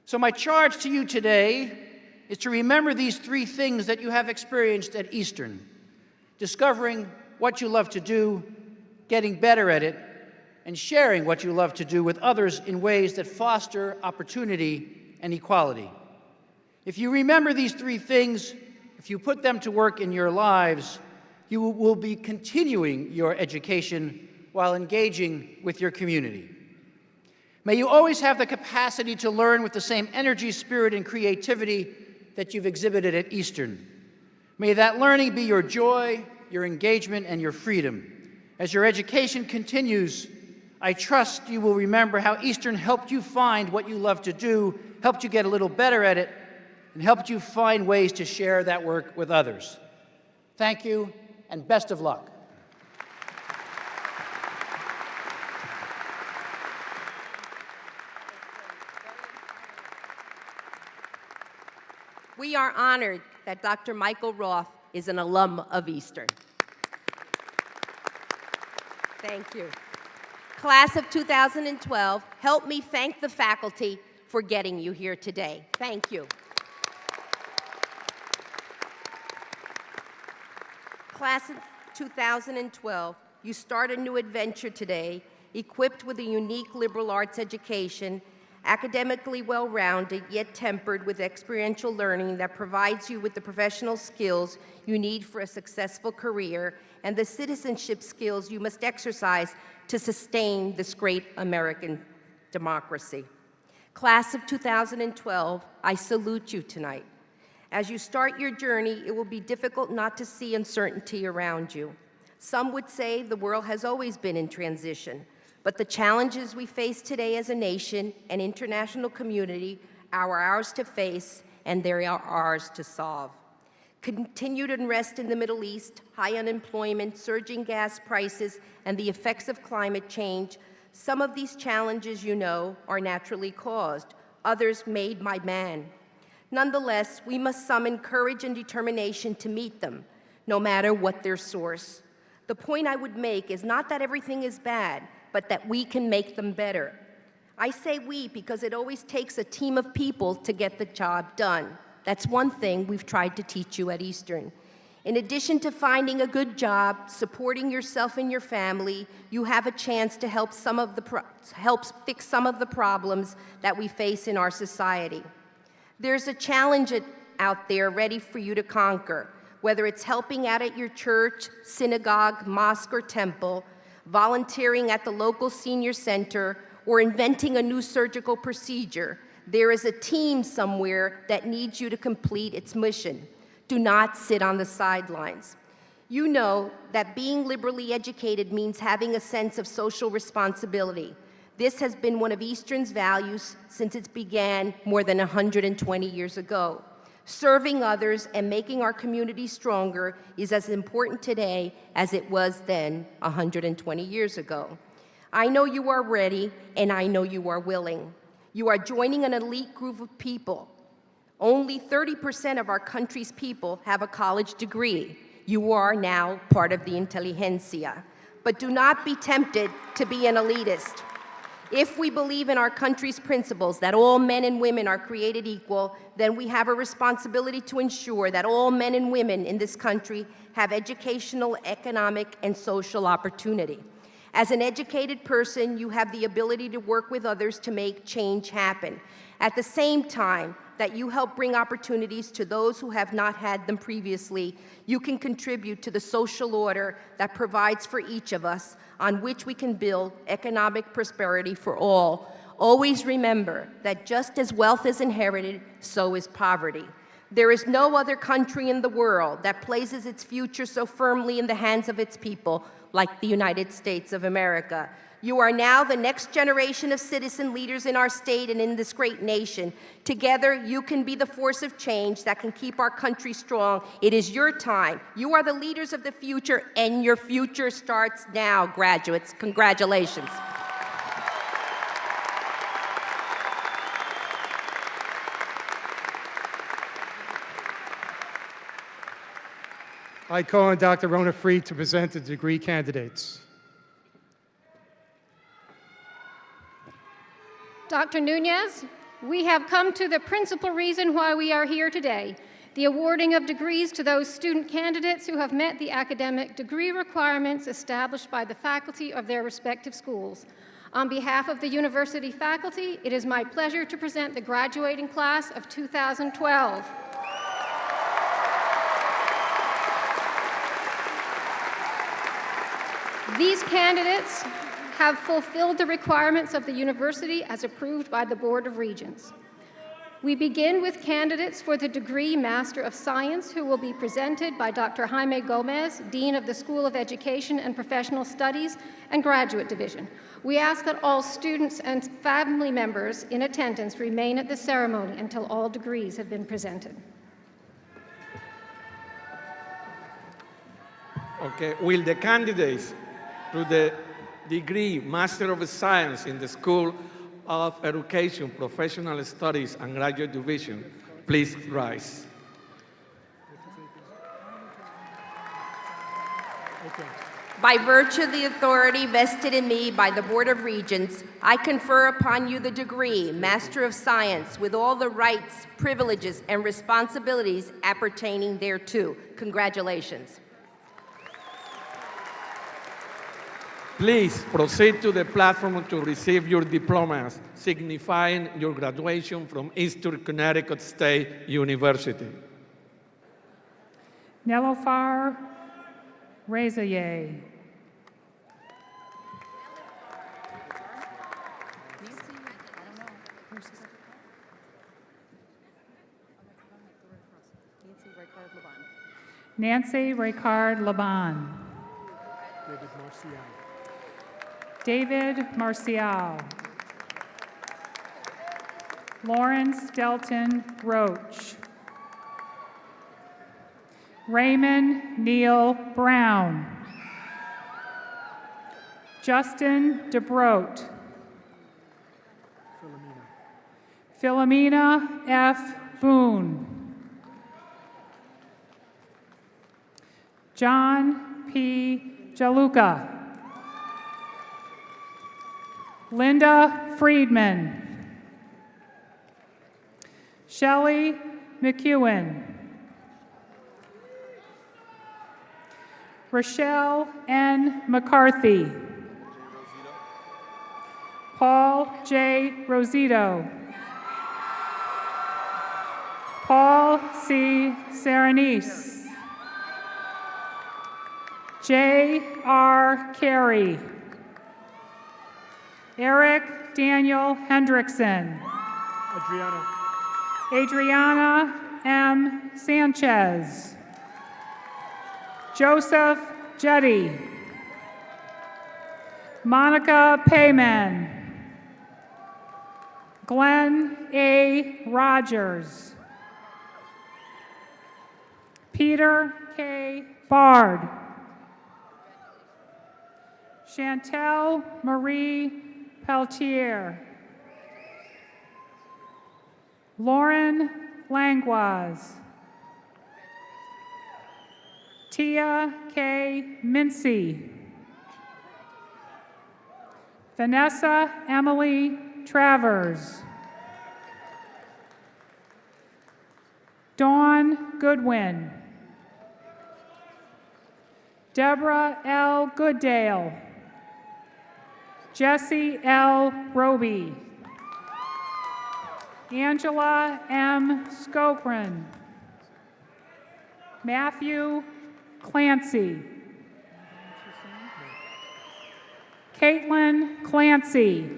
So my charge to you today is to remember these three things that you have experienced at Eastern: discovering what you love to do, getting better at it, and sharing what you love to do with others in ways that foster opportunity and equality. If you remember these three things, if you put them to work in your lives, you will be continuing your education while engaging with your community. May you always have the capacity to learn with the same energy, spirit, and creativity that you've exhibited at Eastern. May that learning be your joy, your engagement, and your freedom. As your education continues, I trust you will remember how Eastern helped you find what you love to do, helped you get a little better at it, and helped you find ways to share that work with others. Thank you, and best of luck. We are honored that Dr. Michael Roth is an alum of Eastern. Thank you. Class of 2012, help me thank the faculty for getting you here today. Thank you. Class of 2012, you start a new adventure today, equipped with a unique liberal arts education, academically well-rounded, yet tempered with experiential learning that provides you with the professional skills you need for a successful career and the citizenship skills you must exercise to sustain this great American democracy. Class of 2012, I salute you tonight. As you start your journey, it will be difficult not to see uncertainty around you. Some would say the world has always been in transition, but the challenges we face today as a nation and international community are ours to face, and they are ours to solve. Continued unrest in the Middle East, high unemployment, surging gas prices, and the effects of climate change, some of these challenges, you know, are naturally caused, others made by man. Nonetheless, we must summon courage and determination to meet them, no matter what their source. The point I would make is not that everything is bad, but that we can make them better. I say we because it always takes a team of people to get the job done. That's one thing we've tried to teach you at Eastern. In addition to finding a good job, supporting yourself and your family, you have a chance to help fix some of the problems that we face in our society. There's a challenge out there ready for you to conquer, whether it's helping out at your church, synagogue, mosque, or temple, volunteering at the local senior center, or inventing a new surgical procedure. There is a team somewhere that needs you to complete its mission. Do not sit on the sidelines. You know that being liberally educated means having a sense of social responsibility. This has been one of Eastern's values since it began more than 120 years ago. Serving others and making our community stronger is as important today as it was then 120 years ago. I know you are ready, and I know you are willing. You are joining an elite group of people. Only 30% of our country's people have a college degree. You are now part of the intelligentsia. But do not be tempted to be an elitist. If we believe in our country's principles that all men and women are created equal, then we have a responsibility to ensure that all men and women in this country have educational, economic, and social opportunity. As an educated person, you have the ability to work with others to make change happen. At the same time that you help bring opportunities to those who have not had them previously, you can contribute to the social order that provides for each of us, on which we can build economic prosperity for all. Always remember that just as wealth is inherited, so is poverty. There is no other country in the world that places its future so firmly in the hands of its people like the United States of America. You are now the next generation of citizen leaders in our state and in this great nation. Together, you can be the force of change that can keep our country strong. It is your time. You are the leaders of the future, and your future starts now, graduates. Congratulations. I call on Dr. Rona Freed to present the degree candidates. Dr. Nunez, we have come to the principal reason why we are here today, the awarding of degrees to those student candidates who have met the academic degree requirements established by the faculty of their respective schools. On behalf of the university faculty, it is my pleasure to present the graduating class of 2012. These candidates have fulfilled the requirements of the university as approved by the Board of Regents. We begin with candidates for the degree Master of Science, who will be presented by Dr. Jaime Gomez, Dean of the School of Education and Professional Studies and Graduate Division. We ask that all students and family members in attendance remain at the ceremony until all degrees have been presented. Okay, will the candidates to the degree Master of Science in the School of Education, Professional Studies, and Graduate Division, please rise. By virtue of the authority vested in me by the Board of Regents, I confer upon you the degree Master of Science with all the rights, privileges, and responsibilities appertaining thereto. Congratulations. Please proceed to the platform to receive your diplomas, signifying your graduation from Eastern Connecticut State University. Nelofar Rezaye. Nancy Ricard Laban. David Marcial. Lawrence Delton Roach. Raymond Neal Brown. Justin DeBroat. Philomena F. Boone. John P. Jaluka. Linda Friedman. Shelley McEwen. Rochelle N. McCarthy. Paul J. Rosito. Paul C. Serenise. J. R. Carey. Eric Daniel Hendrickson. Adriana M. Sanchez. Joseph Jetty. Monica Payman. Glenn A. Rogers. Peter K. Bard. Chantel Marie Peltier. Lauren Langlois. Tia K. Mincy. Vanessa Emily Travers. Dawn Goodwin. Deborah L. Goodale. Jesse L. Roby. Angela M. Skokran. Matthew Clancy. Caitlin Clancy.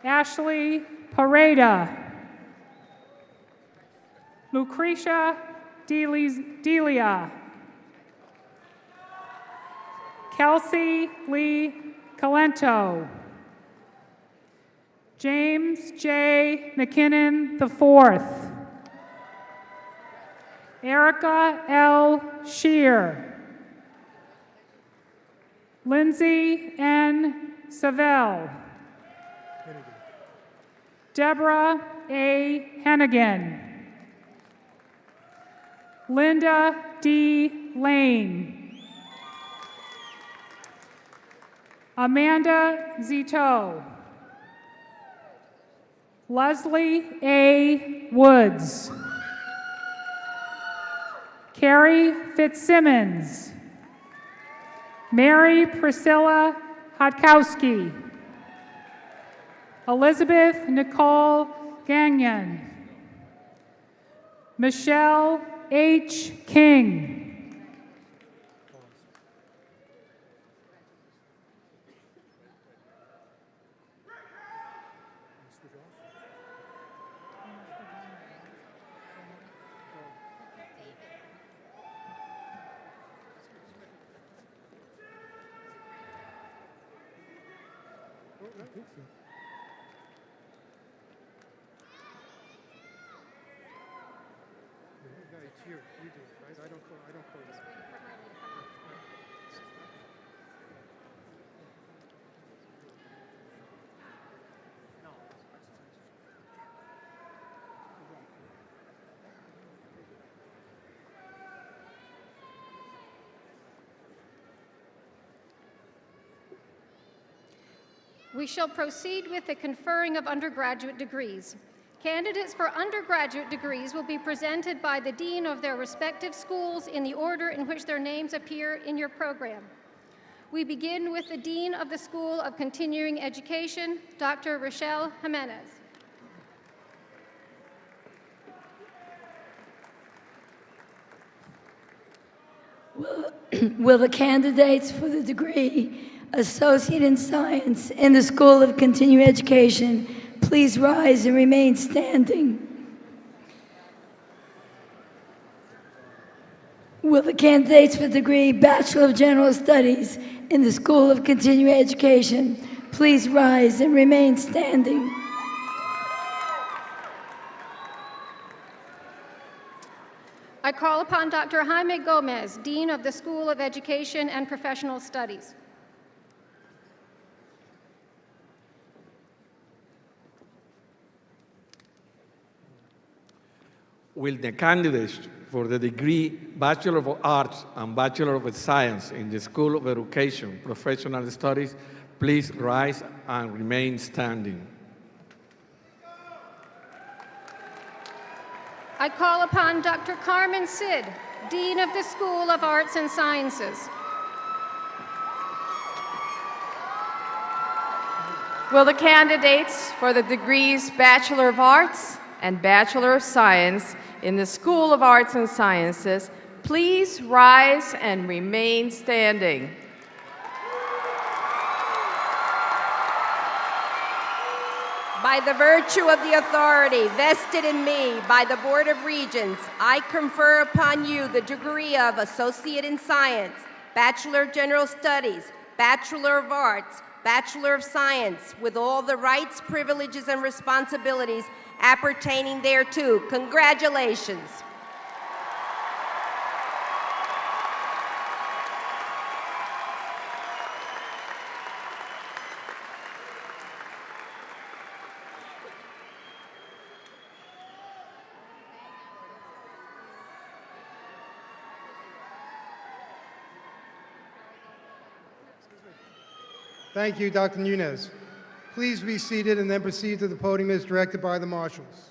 Ashley Pareda. Lucretia Delia. Kelsey Lee Calento. James J. McKinnon IV. Erica L. Shear. Lindsay N. Savell. Deborah A. Hennigan. Linda D. Lane. Amanda Zito. Leslie A. Woods. Carrie Fitzsimmons. Mary Priscilla Hodkowski. Elizabeth Nicole Gagnon. Michelle H. King. It's you. You do it, right? I don't call this. We shall proceed with the conferring of undergraduate degrees. Candidates for undergraduate degrees will be presented by the dean of their respective schools in the order in which their names appear in your program. We begin with the Dean of the School of Continuing Education, Dr. Rochelle Jimenez. Will the candidates for the degree Associate in Science in the School of Continuing Education please rise and remain standing? Will the candidates for the degree Bachelor of General Studies in the School of Continuing Education please rise and remain standing? I call upon Dr. Jaime Gomez, Dean of the School of Education and Professional Studies. Will the candidates for the degree Bachelor of Arts and Bachelor of Science in the School of Education, Professional Studies, please rise and remain standing? I call upon Dr. Carmen Sid, Dean of the School of Arts and Sciences. Will the candidates for the degrees Bachelor of Arts and Bachelor of Science in the School of Arts and Sciences please rise and remain standing? By the virtue of the authority vested in me by the Board of Regents, I confer upon you the degree of Associate in Science, Bachelor of General Studies, Bachelor of Arts, Bachelor of Science, with all the rights, privileges, and responsibilities appertaining thereto. Congratulations. Thank you, Dr. Nunez. Please be seated and then proceed to the podium as directed by the marshals.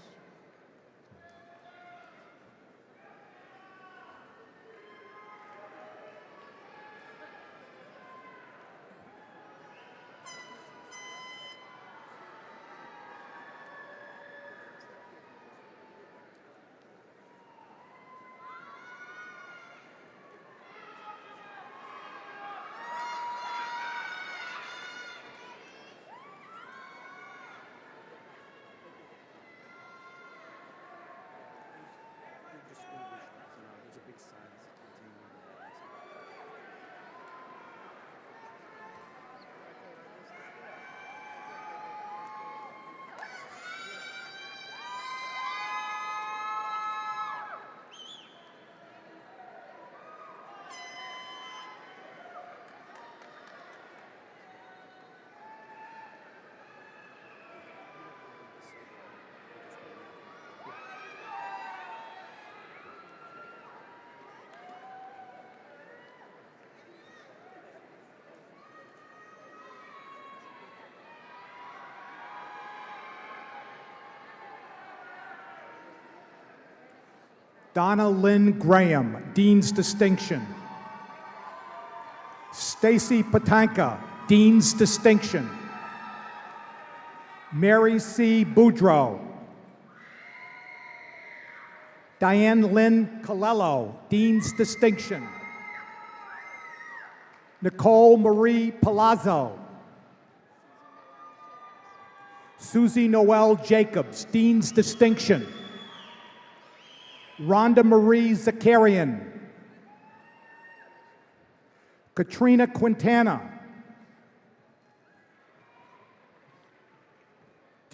Donna Lynn Graham, Dean's Distinction. Stacy Patanka, Dean's Distinction. Mary C. Boudreau. Diane Lynn Colello, Dean's Distinction. Nicole Marie Palazzo. Susie Noel Jacobs, Dean's Distinction. Rhonda Marie Zakarian. Katrina Quintana.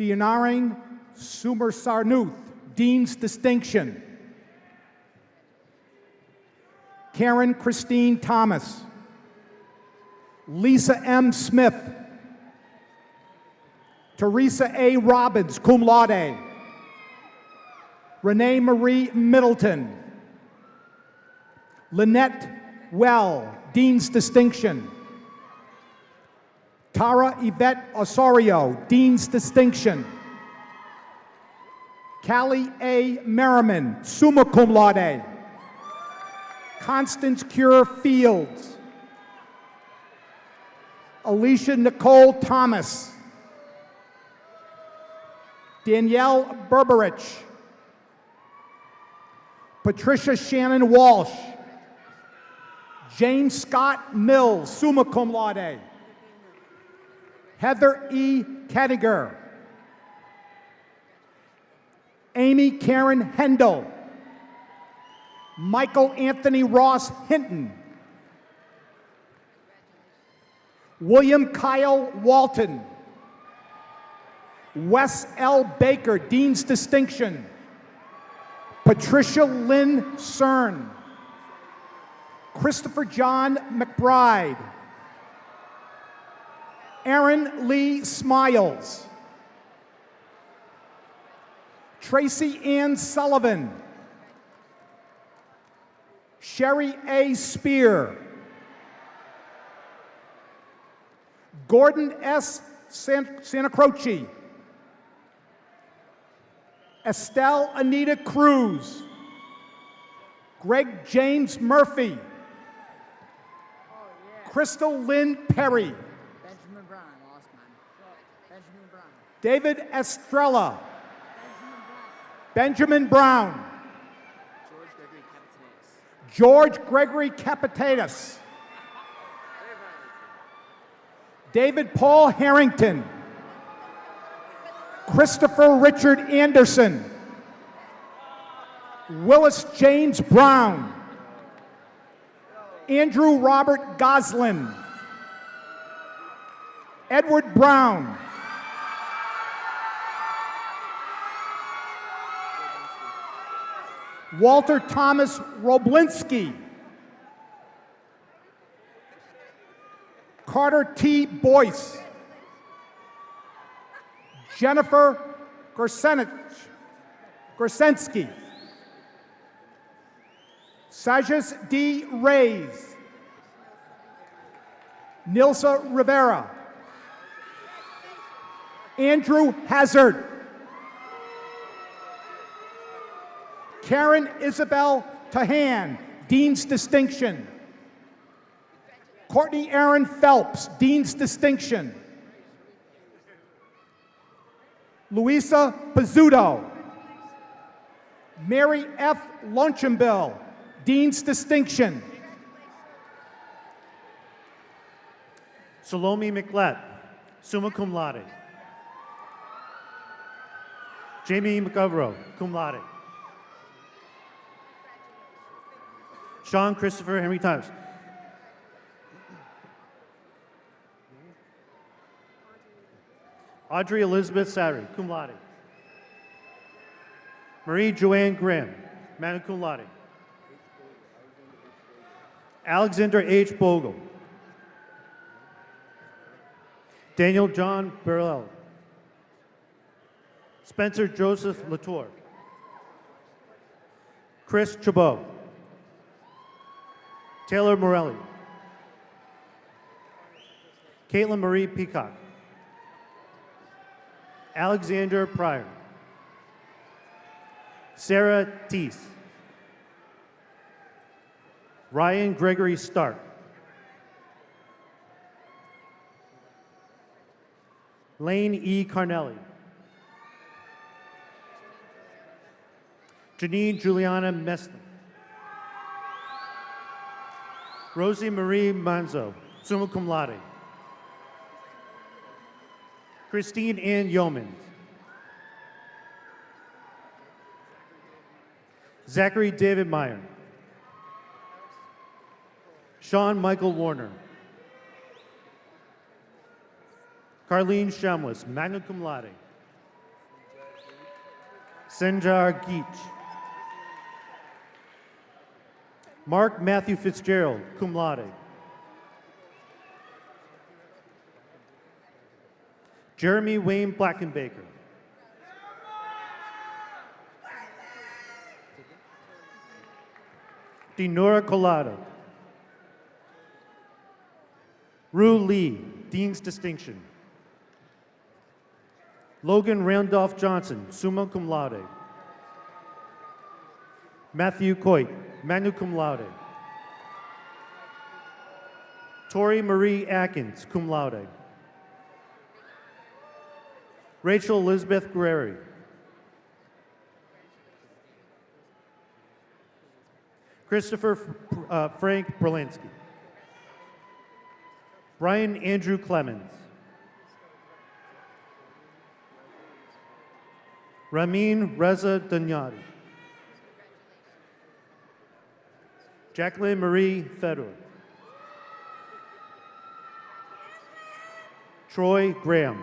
Dionaring Sumersarnuth, Dean's Distinction. Karen Christine Thomas. Lisa M. Smith. Teresa A. Robbins, cum laude. Renee Marie Middleton. Lynette Well, Dean's Distinction. Tara Yvette Osorio, Dean's Distinction. Callie A. Merriman, summa cum laude. Constance Cure Fields. Alicia Nicole Thomas. Danielle Berberich. Patricia Shannon Walsh. James Scott Mills, summa cum laude. Heather E. Kettiger. Amy Karen Hendel. Michael Anthony Ross Hinton. William Kyle Walton. Wes L. Baker, Dean's Distinction. Patricia Lynn Cern. Christopher John McBride. Aaron Lee Smiles. Tracy Ann Sullivan. Sherry A. Spear. Gordon S. Santa Croce. Estelle Anita Cruz. Greg James Murphy. Crystal Lynn Perry. Benjamin Brown, I lost mine. Benjamin Brown. David Estrella. Benjamin Brown. George Gregory Capitatus. David Paul Harrington. Christopher Richard Anderson. Willis James Brown. Andrew Robert Goslin. Edward Brown. Walter Thomas Roblinski. Carter T. Boyce. Jennifer Gorsensky. Sajas D. Reyes. Nilsa Rivera. Andrew Hazard. Karen Isabel Tahan, Dean's Distinction. Courtney Aaron Phelps, Dean's Distinction. Luisa Pizzuto. Mary F. Lunchenbill, Dean's Distinction. Salome McLett, summa cum laude. Jamie McGovero, cum laude. Sean Christopher Henry Times. Audrey Elizabeth Sari, cum laude. Marie Joanne Graham, magna cum laude. Alexander H. Bogle. Daniel John Burrell. Spencer Joseph Latour. Chris Chabot. Taylor Morelli. Caitlin Marie Peacock. Alexander Pryor. Sarah Teese. Ryan Gregory Stark. Lane E. Carnelli. Janine Juliana Messner. Rosie Marie Manzo, summa cum laude. Christine Ann Yeomans. Zachary David Meyer. Sean Michael Warner. Carlene Shamlis, magna cum laude. Senjar Geach. Mark Matthew Fitzgerald, cum laude. Jeremy Wayne Blackenbaker. Dinora Colada. Rue Lee, Dean's Distinction. Logan Randolph Johnson, summa cum laude. Matthew Coit, magna cum laude. Tori Marie Atkins, cum laude. Rachel Elizabeth Guerreri. Christopher Frank Berlansky. Brian Andrew Clemens. Ramin Reza Danyadi. Jacqueline Marie Fedor. Troy Graham.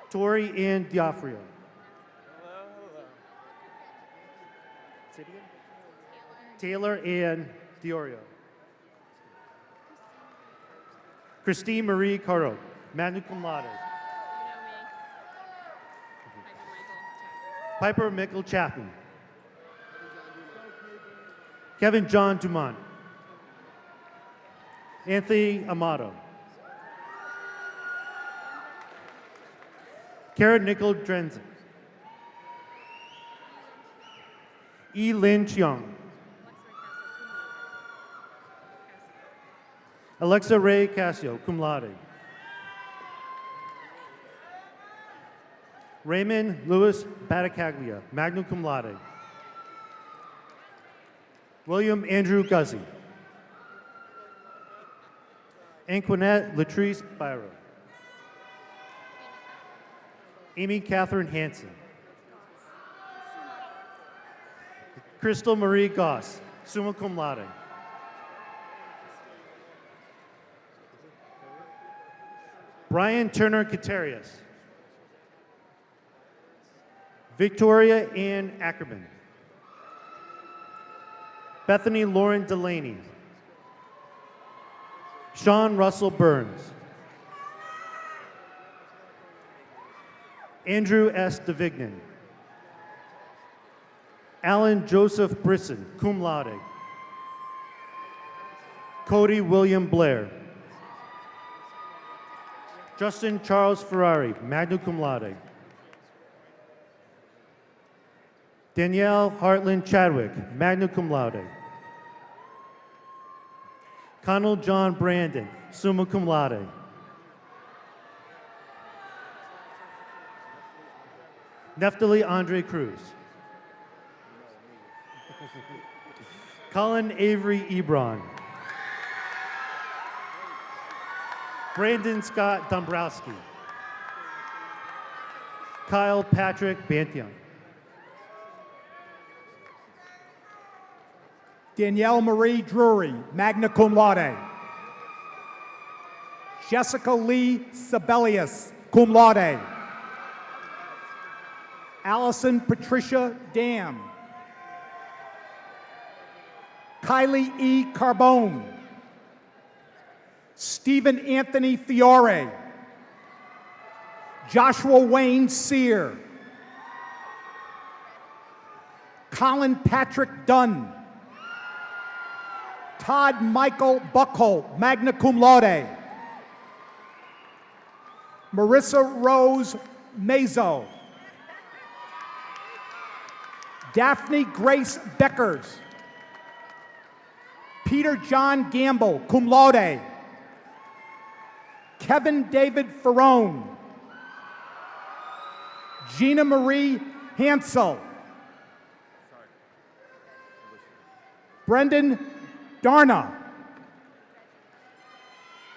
Tori Ann Diafrio. Taylor Ann Diorio. Christine Marie Caro, magna cum laude. Piper Michael Chapman. Kevin John Dumont. Anthony Amato. Karen Nicole Drenzen. E. Lin Chiang. Alexa Ray Casio, cum laude. Raymond Louis Battacaglia, magna cum laude. William Andrew Guzzi. Anquinette Latrice Byro. Amy Catherine Hansen. Crystal Marie Goss, summa cum laude. Brian Turner Katerius. Victoria Ann Ackerman. Bethany Lauren Delaney. Sean Russell Burns. Andrew S. DeVignan. Alan Joseph Brisson, cum laude. Cody William Blair. Justin Charles Ferrari, magna cum laude. Danielle Hartland Chadwick, magna cum laude. Connell John Brandon, summa cum laude. Neftali Andre Cruz. Colin Avery Ebron. Brandon Scott Dombrowski. Kyle Patrick Bantian. Danielle Marie Drury, magna cum laude. Jessica Lee Sibelius, cum laude. Allison Patricia Dam. Kylie E. Carbone. Stephen Anthony Fiore. Joshua Wayne Sear. Colin Patrick Dunn. Todd Michael Buckholt, magna cum laude. Marissa Rose Mazo. Daphne Grace Beckers. Peter John Gamble, cum laude. Kevin David Ferrone. Gina Marie Hansel. Brendan Darna.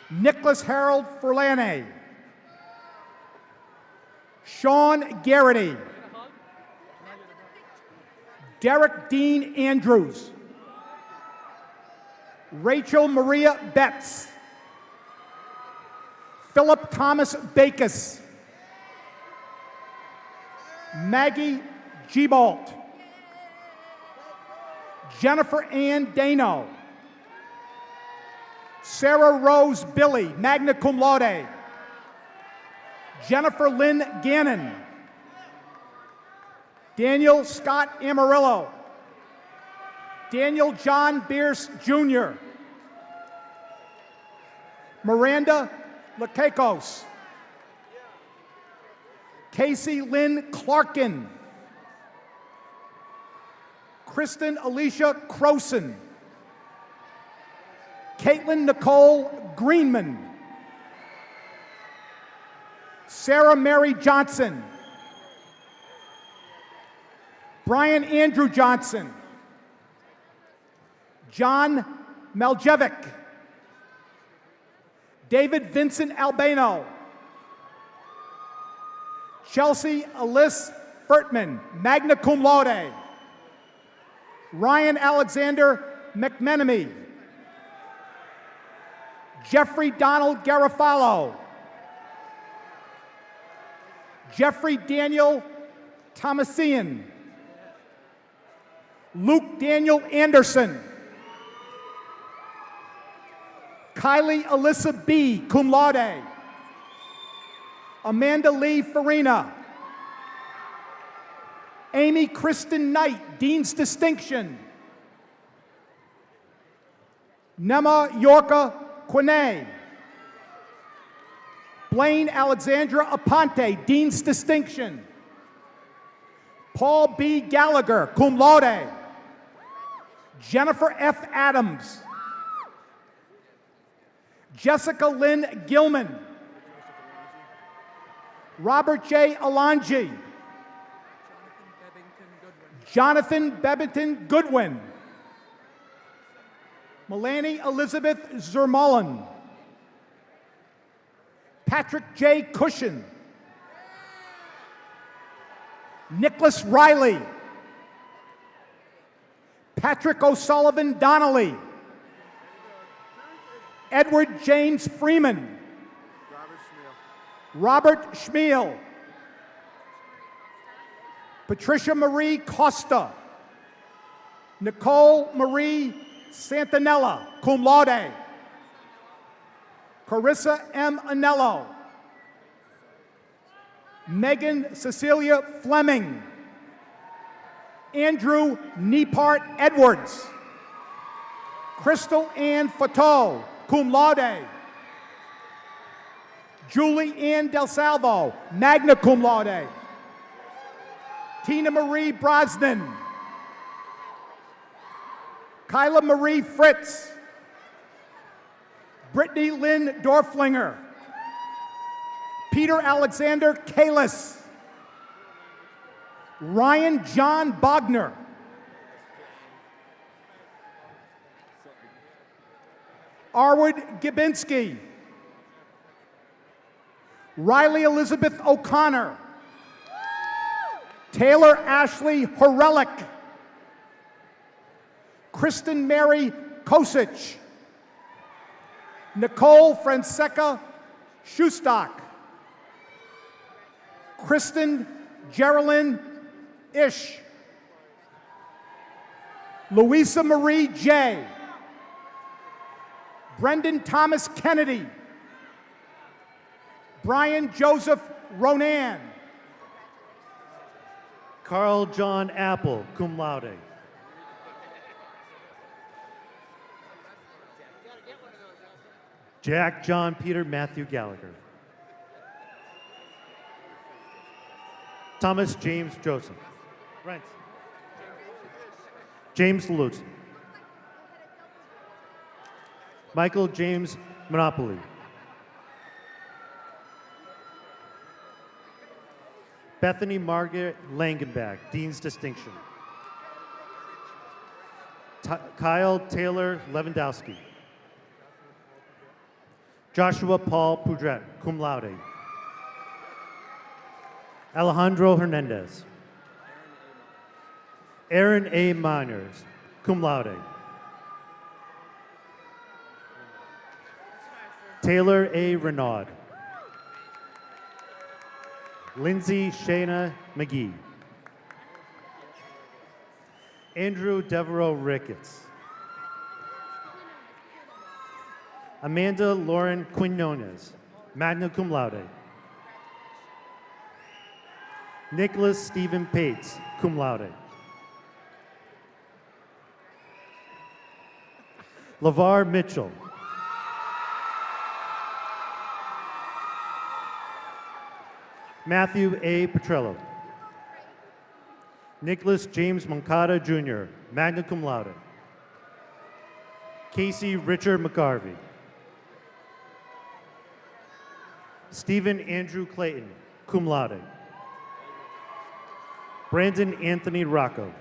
Nicholas Harold Ferlane. Sean Garrity. Derek Dean Andrews. Rachel Maria Betts. Philip Thomas Bakis. Maggie Giebalt. Jennifer Ann Dano. Sarah Rose Billy, magna cum laude. Jennifer Lynn Gannon. Daniel Scott Amarillo. Daniel John Bierce Jr. Miranda Lakekos. Casey Lynn Clarkin. Kristen Alicia Croson. Caitlin Nicole Greenman. Sarah Mary Johnson. Brian Andrew Johnson. John Maljevic. David Vincent Albano. Chelsea Alice Furtman, magna cum laude. Ryan Alexander McMenemy. Jeffrey Donald Garofalo. Jeffrey Daniel Thomasian. Luke Daniel Anderson. Kylie Alyssa B., cum laude. Amanda Lee Farina. Amy Kristen Knight, Dean's Distinction. Nema Yorka Quine. Blaine Alexandra Aponte, Dean's Distinction. Paul B. Gallagher, cum laude. Jennifer F. Adams. Jessica Lynn Gilman. Robert J. Alonji. Jonathan Bebington Goodwin. Melanie Elizabeth Zermullen. Patrick J. Cushion. Nicholas Riley. Patrick O'Sullivan Donnelly. Edward James Freeman. Robert Schmiel. Patricia Marie Costa. Nicole Marie Santanella, cum laude. Carissa M. Anello. Megan Cecilia Fleming. Andrew Nepart Edwards. Crystal Ann Fateau, cum laude. Julie Ann Del Salvo, magna cum laude. Tina Marie Brosnan. Kyla Marie Fritz. Brittany Lynn Dorflinger. Peter Alexander Kalis. Ryan John Bogner. Arwood Gibinski. Riley Elizabeth O'Connor. Taylor Ashley Horelick. Kristen Mary Kosich. Nicole Francesca Schustock. Kristen Geraldine Ish. Louisa Marie J. Brendan Thomas Kennedy. Brian Joseph Ronan. Carl John Apple, cum laude. Jack John Peter Matthew Gallagher. Thomas James Joseph. Right. James Lutz. Michael James Monopoly. Bethany Margaret Langenbach, Dean's Distinction. Kyle Taylor Lewandowski. Joshua Paul Pudret, cum laude. Alejandro Hernandez. Aaron A. Miners, cum laude. Taylor A. Renaud. Lindsay Shayna McGee. Andrew Devereaux Ricketts. Amanda Lauren Quinones, magna cum laude. Nicholas Stephen Pates, cum laude. LeVar Mitchell. Matthew A. Petrello. Nicholas James Moncada Jr., magna cum laude. Casey Richard McGarvey. Stephen Andrew Clayton, cum laude. Brandon Anthony Rocco.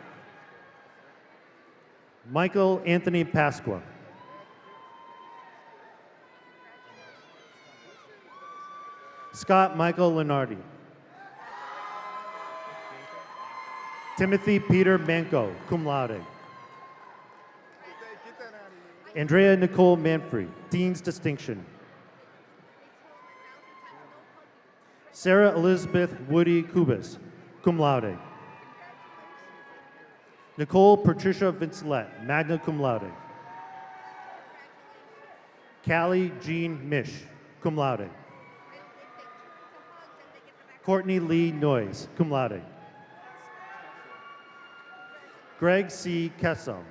Michael Anthony Pasqua. Scott Michael Lenardi. Timothy Peter Manco, cum laude. Andrea Nicole Manfrey, Dean's Distinction. Sarah Elizabeth Woody Kubis, cum laude. Nicole Patricia Vincelette, magna cum laude. Callie Jean Mish, cum laude. Courtney Lee Noyes, cum laude. Greg C. Kessel.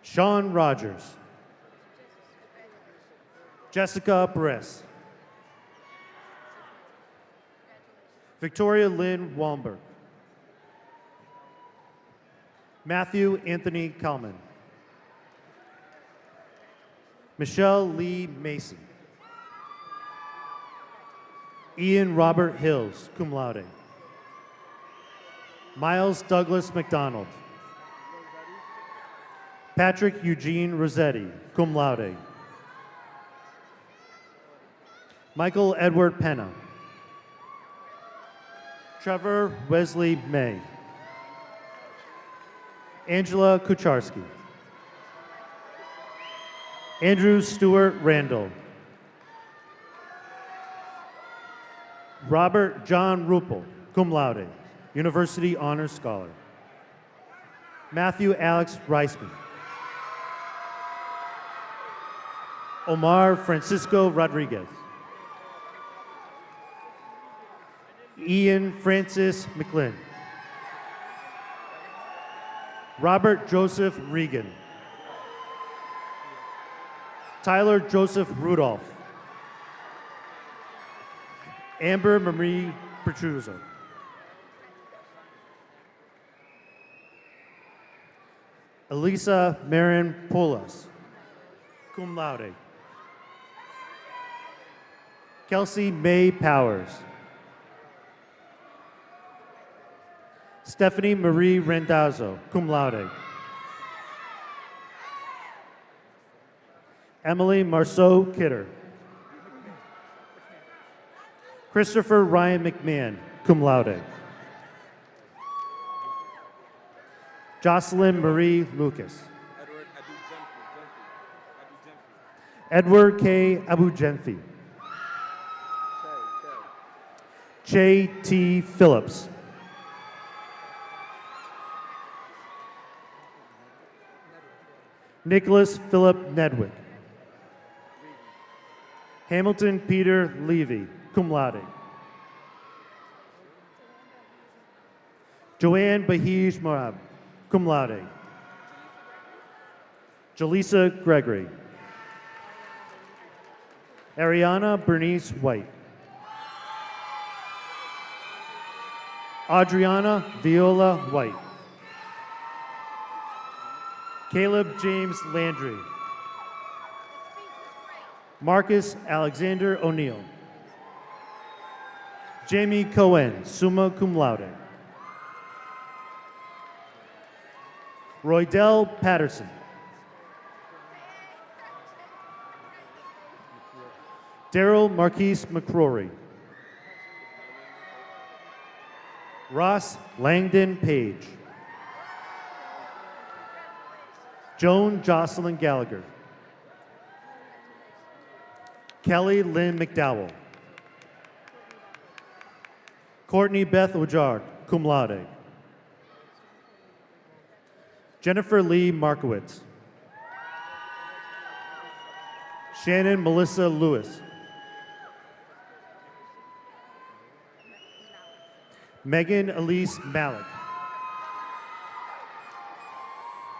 Sean Rogers. Jessica Perez. Victoria Lynn Wallenberg. Matthew Anthony Kalman. Michelle Lee Mason. Ian Robert Hills, cum laude. Miles Douglas McDonald. Patrick Eugene Rossetti, cum laude. Michael Edward Penna. Trevor Wesley May. Angela Kucharski. Andrew Stewart Randall. Robert John Ruppel, cum laude, University Honors Scholar. Matthew Alex Reisman. Omar Francisco Rodriguez. Ian Francis McLean. Robert Joseph Regan. Tyler Joseph Rudolph. Amber Marie Petruzzo. Elisa Marin Polas, cum laude. Kelsey May Powers. Stephanie Marie Randazzo, cum laude. Emily Marceau Kidder. Christopher Ryan McMahon, cum laude. Jocelyn Marie Lucas. Edward K. Abujenfi. Che T. Phillips. Nicholas Philip Nedwick. Hamilton Peter Levy, cum laude. Joanne Bahij Marab, cum laude. Jaleesa Gregory. Ariana Bernice White. Adriana Viola White. Caleb James Landry. Marcus Alexander O'Neill. Jamie Cohen, summa cum laude. Roydell Patterson. Daryl Marquise McCrory. Ross Langdon Page. Joan Jocelyn Gallagher. Kelly Lynn McDowell. Courtney Beth Ojard, cum laude. Jennifer Lee Markowitz. Shannon Melissa Lewis. Megan Elise Malik.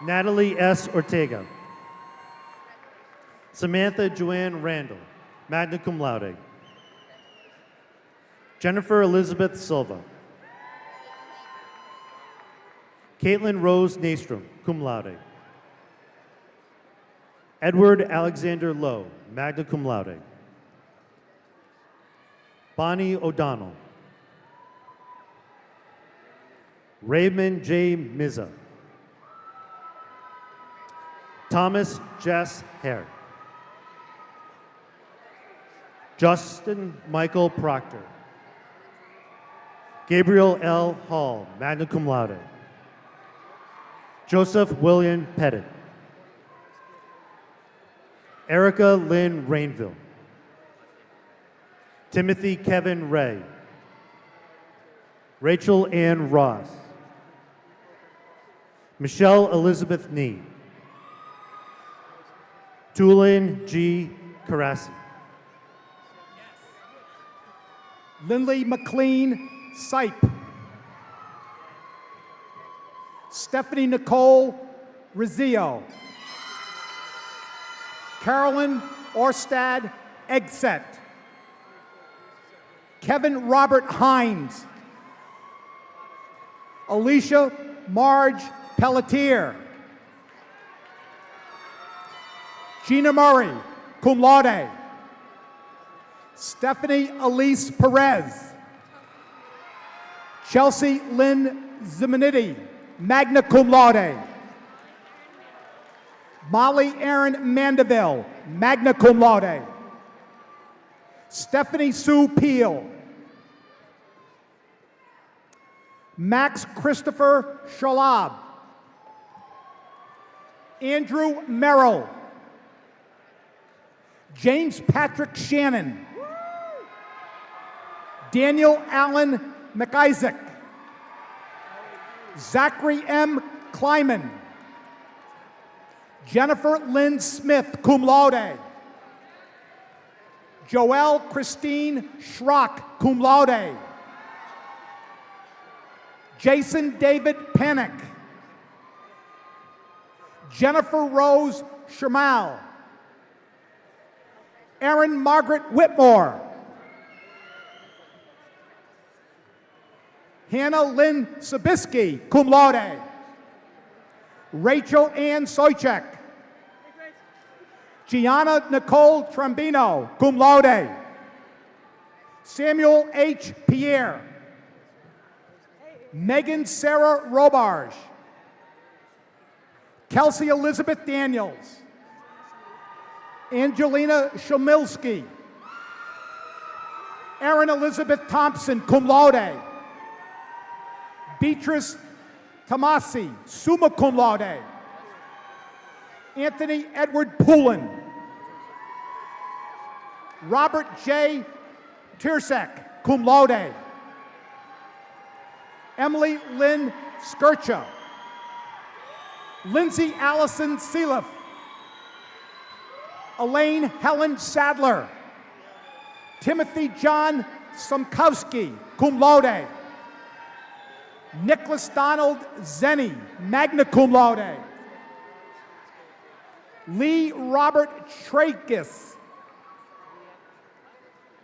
Natalie S. Ortega. Samantha Joanne Randall, magna cum laude. Jennifer Elizabeth Silva. Caitlin Rose Nastrom, cum laude. Edward Alexander Lowe, magna cum laude. Bonnie O'Donnell. Raymond J. Miza. Thomas Jess Hare. Justin Michael Proctor. Gabriel L. Hall, magna cum laude. Joseph William Pettit. Erica Lynn Rainville. Timothy Kevin Ray. Rachel Ann Ross. Michelle Elizabeth Nee. Tulin G. Carassi. Lindley McLean Sipe. Stephanie Nicole Rizzio. Carolyn Orstad Eggset. Kevin Robert Hines. Alicia Marge Pelletier. Gina Murray, cum laude. Stephanie Elise Perez. Chelsea Lynn Zimonidi, magna cum laude. Molly Erin Mandeville, magna cum laude. Stephanie Sue Peel. Max Christopher Shalab. Andrew Merrill. James Patrick Shannon. Daniel Allen McIsaac. Zachary M. Kleiman. Jennifer Lynn Smith, cum laude. Joelle Christine Schrock, cum laude. Jason David Panic. Jennifer Rose Shamal. Erin Margaret Whitmore. Hannah Lynn Sabisky, cum laude. Rachel Ann Soychek. Gianna Nicole Trombino, cum laude. Samuel H. Pierre. Megan Sarah Robarge. Kelsey Elizabeth Daniels. Angelina Shomilski. Erin Elizabeth Thompson, cum laude. Beatrice Tomasi, summa cum laude. Anthony Edward Poulin. Robert J. Tirsek, cum laude. Emily Lynn Skircha. Lindsay Allison Sealiff. Elaine Helen Sadler. Timothy John Sumkowski, cum laude. Nicholas Donald Zenny, magna cum laude. Lee Robert Trakis.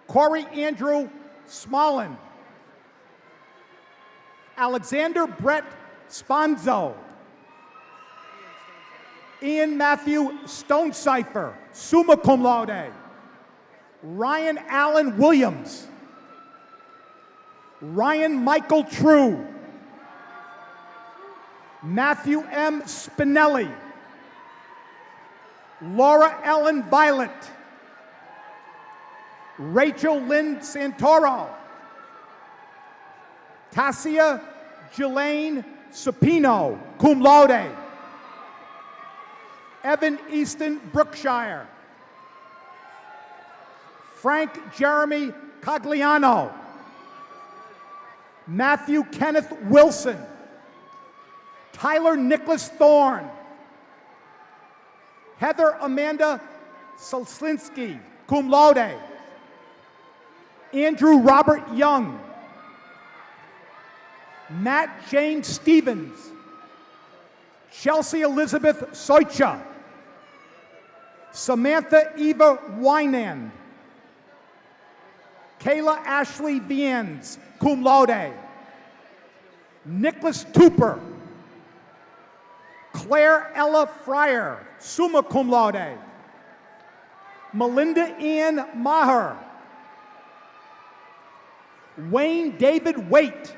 Corey Andrew Smolin. Alexander Brett Sponzo. Ian Matthew Stonecipher, summa cum laude. Ryan Allen Williams. Ryan Michael True. Matthew M. Spinelli. Laura Ellen Violet. Rachel Lynn Santoro. Tassia Jelaine Supino, cum laude. Evan Easton Brookshire. Frank Jeremy Cagliano. Matthew Kenneth Wilson. Tyler Nicholas Thorne. Heather Amanda Solslinski, cum laude. Andrew Robert Young. Matt Jane Stevens. Chelsea Elizabeth Soicha. Samantha Eva Wynand. Kayla Ashley Viens, cum laude. Nicholas Tooper. Claire Ella Fryer, summa cum laude. Melinda Ann Maher. Wayne David Waite.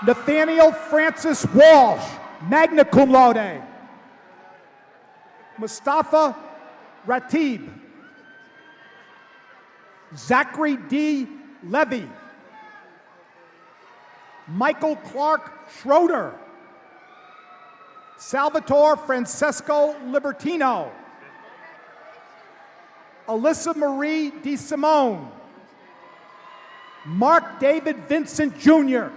Nathaniel Francis Walsh, magna cum laude. Mustafa Ratib. Zachary D. Levy. Michael Clark Schroeder. Salvatore Francesco Libertino. Alyssa Marie DeSimone. Mark David Vincent Jr.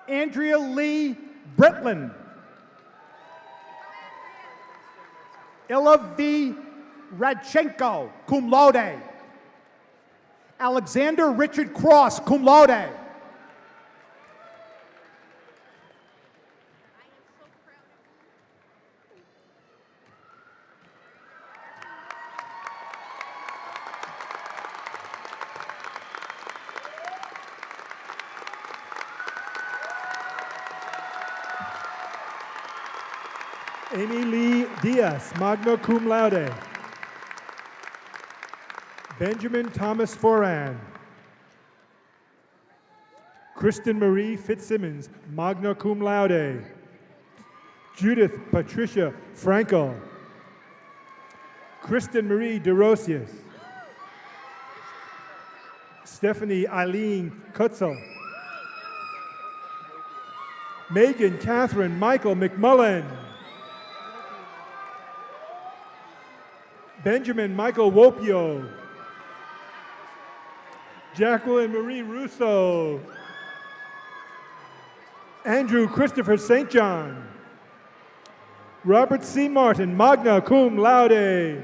Andrea Lee Britland. Illa V. Radchenko, cum laude. Alexander Richard Cross, cum laude. Amy Lee Diaz, magna cum laude. Benjamin Thomas Foran. Kristen Marie Fitzsimmons, magna cum laude. Judith Patricia Frankel. Kristen Marie DeRosius. Stephanie Eileen Kutzel. Megan Catherine Michael McMullen. Benjamin Michael Wopio. Jacqueline Marie Russo. Andrew Christopher St. John. Robert C. Martin, magna cum laude.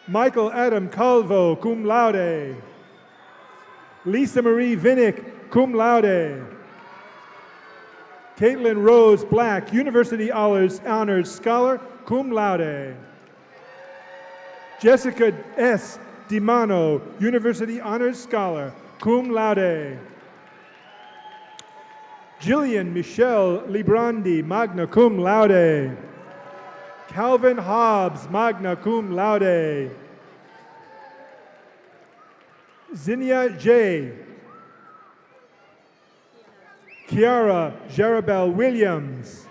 Michael Adam Calvo, cum laude. Lisa Marie Vinnick, cum laude. Caitlin Rose Black, University Honors Scholar, cum laude. Jessica S. DiMano, University Honors Scholar, cum laude. Jillian Michelle Librandi, magna cum laude. Calvin Hobbs, magna cum laude. Zinnia J. Kiara Jarabel Williams.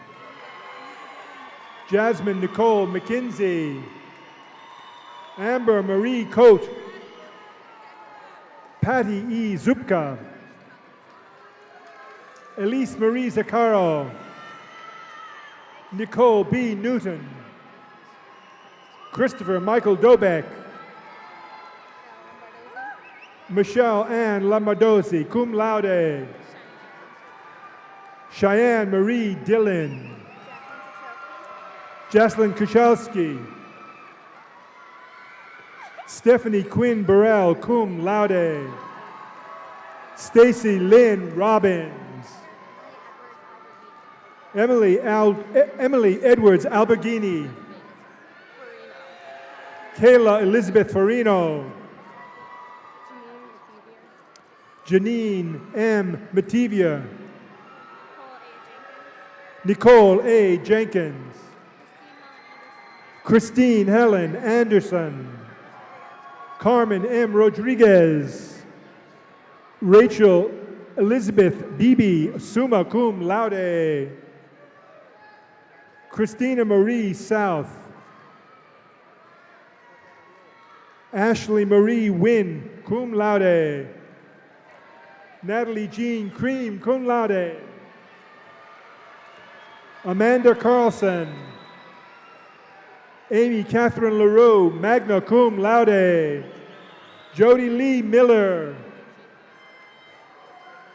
Jasmine Nicole McKinsey. Amber Marie Coate. Patty E. Zupka. Elise Marie Zaccaro. Nicole B. Newton. Christopher Michael Dobeck. Michelle Ann Lamardozzi, cum laude. Cheyenne Marie Dillon. Jocelyn Kuchelski. Stephanie Quinn Burrell, cum laude. Stacy Lynn Robbins. Emily Edwards Alberghini. Kayla Elizabeth Farino. Janine M. Mativia. Nicole A. Jenkins. Christine Helen Anderson. Carmen M. Rodriguez. Rachel Elizabeth Beebe, summa cum laude. Christina Marie South. Ashley Marie Wynn, cum laude. Natalie Jean Cream, cum laude. Amanda Carlson. Amy Catherine LaRue, magna cum laude. Jody Lee Miller.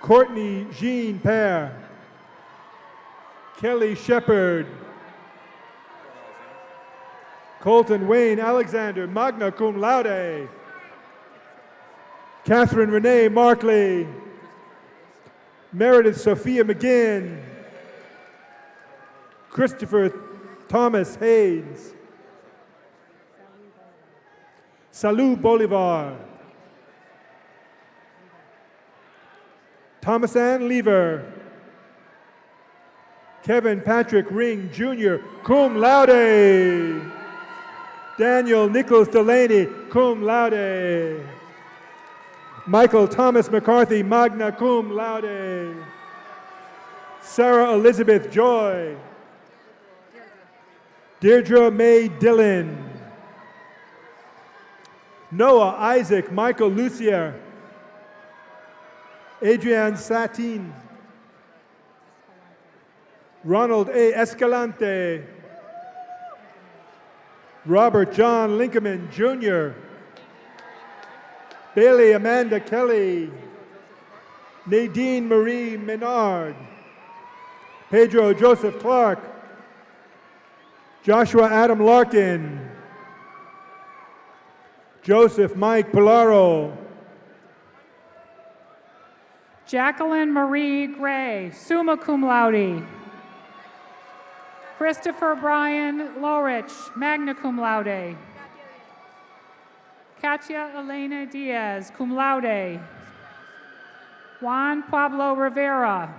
Courtney Jean Pear. Kelly Shepard. Colton Wayne Alexander, magna cum laude. Catherine Renee Markley. Meredith Sophia McGinn. Christopher Thomas Haynes. Salud Bolivar. Thomas Ann Lever. Kevin Patrick Ring Jr., cum laude. Daniel Nichols Delaney, cum laude. Michael Thomas McCarthy, magna cum laude. Sarah Elizabeth Joy. Deirdre May Dillon. Noah Isaac Michael Lucier. Adrian Satin. Ronald A. Escalante. Robert John Lincoln Jr. Bailey Amanda Kelly. Nadine Marie Menard. Pedro Joseph Clark. Joshua Adam Larkin. Joseph Mike Pilaro. Jacqueline Marie Gray, summa cum laude. Christopher Brian Lorich, magna cum laude. Katia Elena Diaz, cum laude. Juan Pablo Rivera.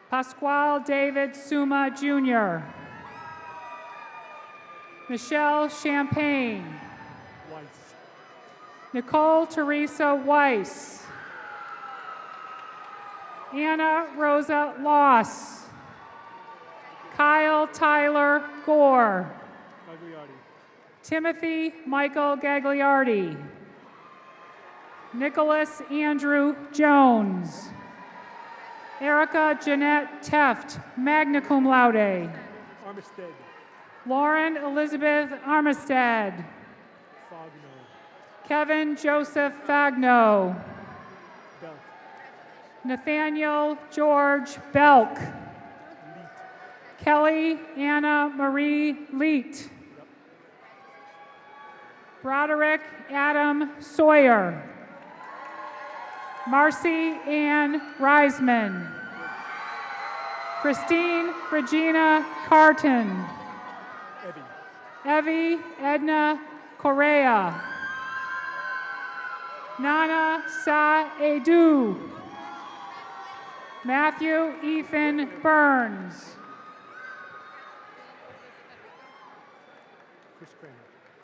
Pascual David Suma Jr. Michelle Champagne. Nicole Teresa Weiss. Anna Rosa Loss. Kyle Tyler Gore. Timothy Michael Gagliardi. Nicholas Andrew Jones. Erica Jeanette Teft, magna cum laude. Armistead. Lauren Elizabeth Armistead. Kevin Joseph Fagno. Nathaniel George Belk. Kelly Anna Marie Leet. Broderick Adam Sawyer. Marcy Ann Reisman. Christine Regina Carton. Evie Edna Correa. Nana Sa Edu. Matthew Ethan Burns.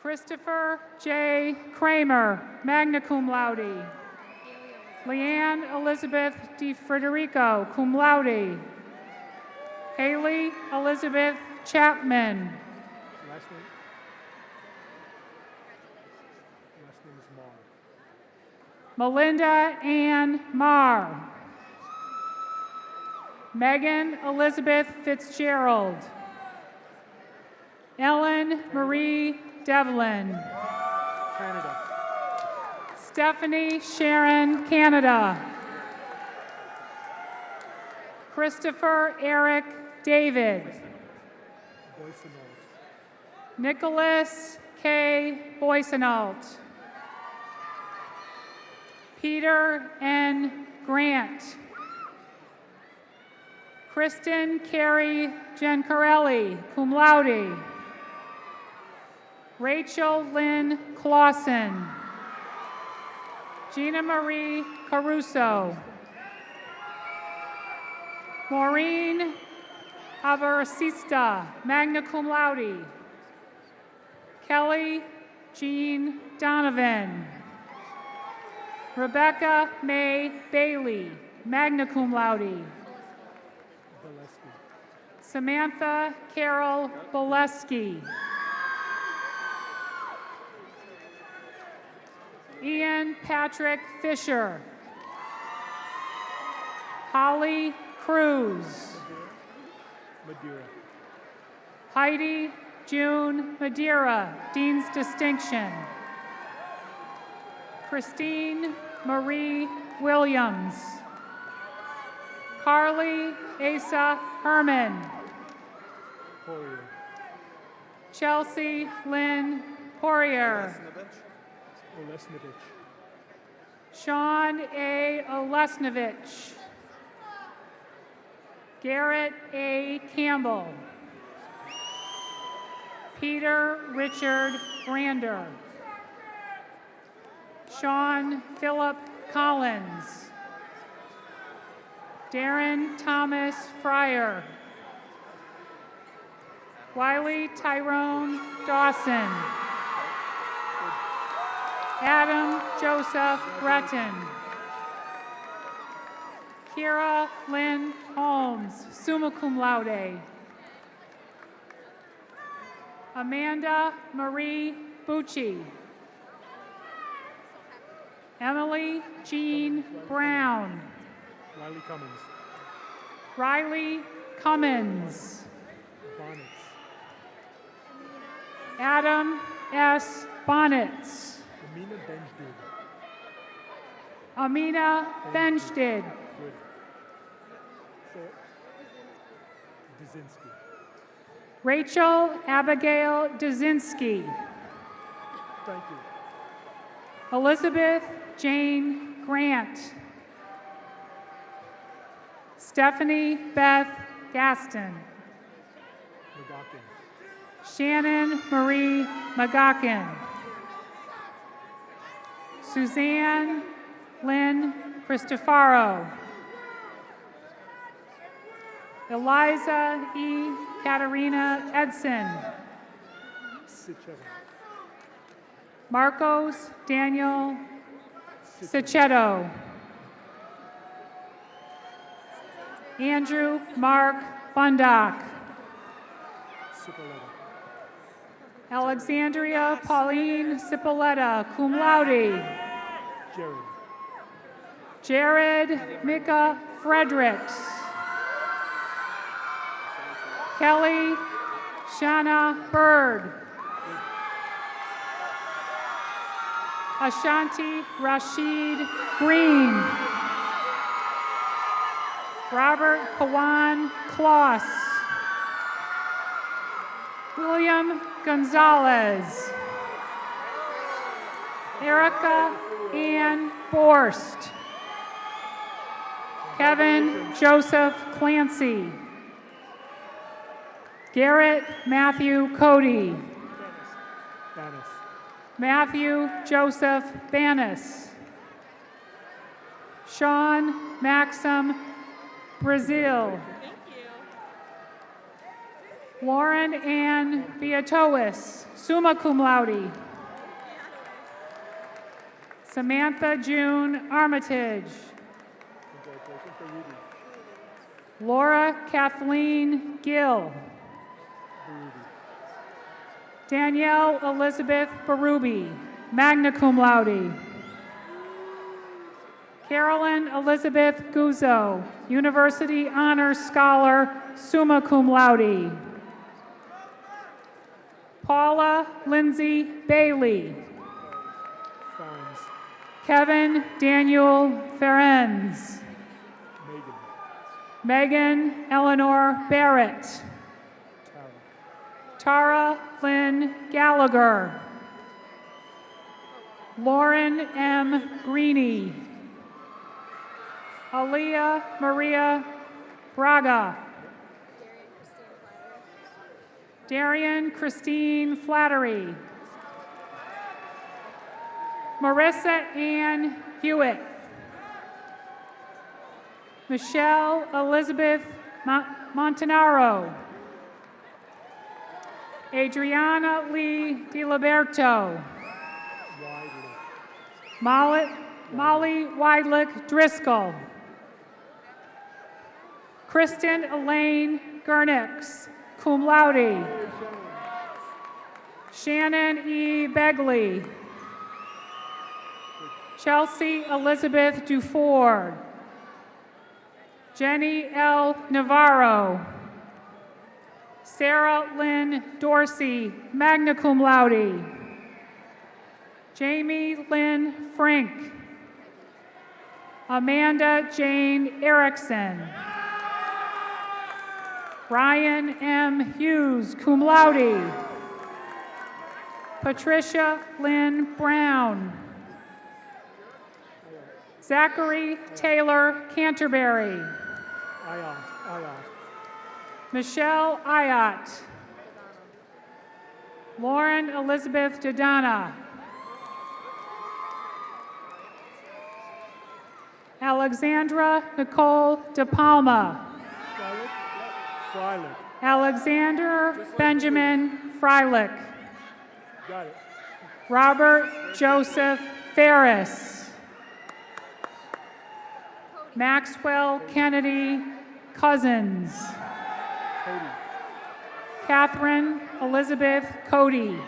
Christopher J. Kramer, magna cum laude. Leanne Elizabeth DiFrederico, cum laude. Haley Elizabeth Chapman. Last name? Last name is Marr. Melinda Ann Marr. Megan Elizabeth Fitzgerald. Ellen Marie Devlin. Canada. Stephanie Sharon Canada. Christopher Eric David. Nicholas K. Boysenalt. Peter N. Grant. Kristen Carey Giancarelli, cum laude. Rachel Lynn Clausen. Gina Marie Caruso. Maureen Avarcista, magna cum laude. Kelly Jean Donovan. Rebecca May Bailey, magna cum laude. Samantha Carol Boleski. Ian Patrick Fisher. Holly Cruz. Madeira. Heidi June Madeira, Dean's Distinction. Christine Marie Williams. Carly Asa Herman. Poirier. Chelsea Lynn Poirier. Olesnovich. Sean A. Olesnovich. Garrett A. Campbell. Peter Richard Brander. Sean Philip Collins. Darren Thomas Fryer. Wiley Tyrone Dawson. Adam Joseph Breton. Kira Lynn Holmes, summa cum laude. Amanda Marie Bucci. Emily Jean Brown. Riley Cummins. Riley Cummins. Bonnets. Adam S. Bonnets. Amina Benjdid. Amina Benjdid. Good. Dzinski. Rachel Abigail Dzinski. Thank you. Elizabeth Jane Grant. Stephanie Beth Gaston. McGockin. Shannon Marie McGockin. Suzanne Lynn Cristofaro. Eliza E. Katerina Edson. Sicheva. Marcos Daniel Sichetto. Andrew Mark Bundock. Cipolletta. Alexandria Pauline Cipolletta, cum laude. Jared. Jared Mika Fredericks. Kelly Shanna Bird. Ashanti Rashid Green. Robert Kawan Kloss. William Gonzalez. Erica Ann Borst. Kevin Joseph Clancy. Garrett Matthew Cody. Banis. Matthew Joseph Banis. Sean Maxim Brazil. Lauren Ann Beatois, summa cum laude. Samantha June Armitage. Congratulations to Rudy. Laura Kathleen Gill. Rudy. Danielle Elizabeth Berube, magna cum laude. Carolyn Elizabeth Guzzo, University Honors Scholar, summa cum laude. Paula Lindsay Bailey. Fines. Kevin Daniel Ferenz. Megan. Megan Eleanor Barrett. Tara Lynn Gallagher. Lauren M. Greeny. Aaliyah Maria Braga. Darian Christine Flattery. Marissa Ann Hewitt. Michelle Elizabeth Montanaro. Adriana Lee DiLiberto. Molly Weidlich Driscoll. Kristen Elaine Gernix, cum laude. Shannon E. Begley. Chelsea Elizabeth Duford. Jenny L. Navarro. Sarah Lynn Dorsey, magna cum laude. Jamie Lynn Frank. Amanda Jane Erickson. Ryan M. Hughes, cum laude. Patricia Lynn Brown. Zachary Taylor Canterbury. Michelle Ayat. Lauren Elizabeth Dodana. Alexandra Nicole De Palma. Freilich. Alexander Benjamin Freilich. Got it. Robert Joseph Ferris. Maxwell Kennedy Cousins. Catherine Elizabeth Cody.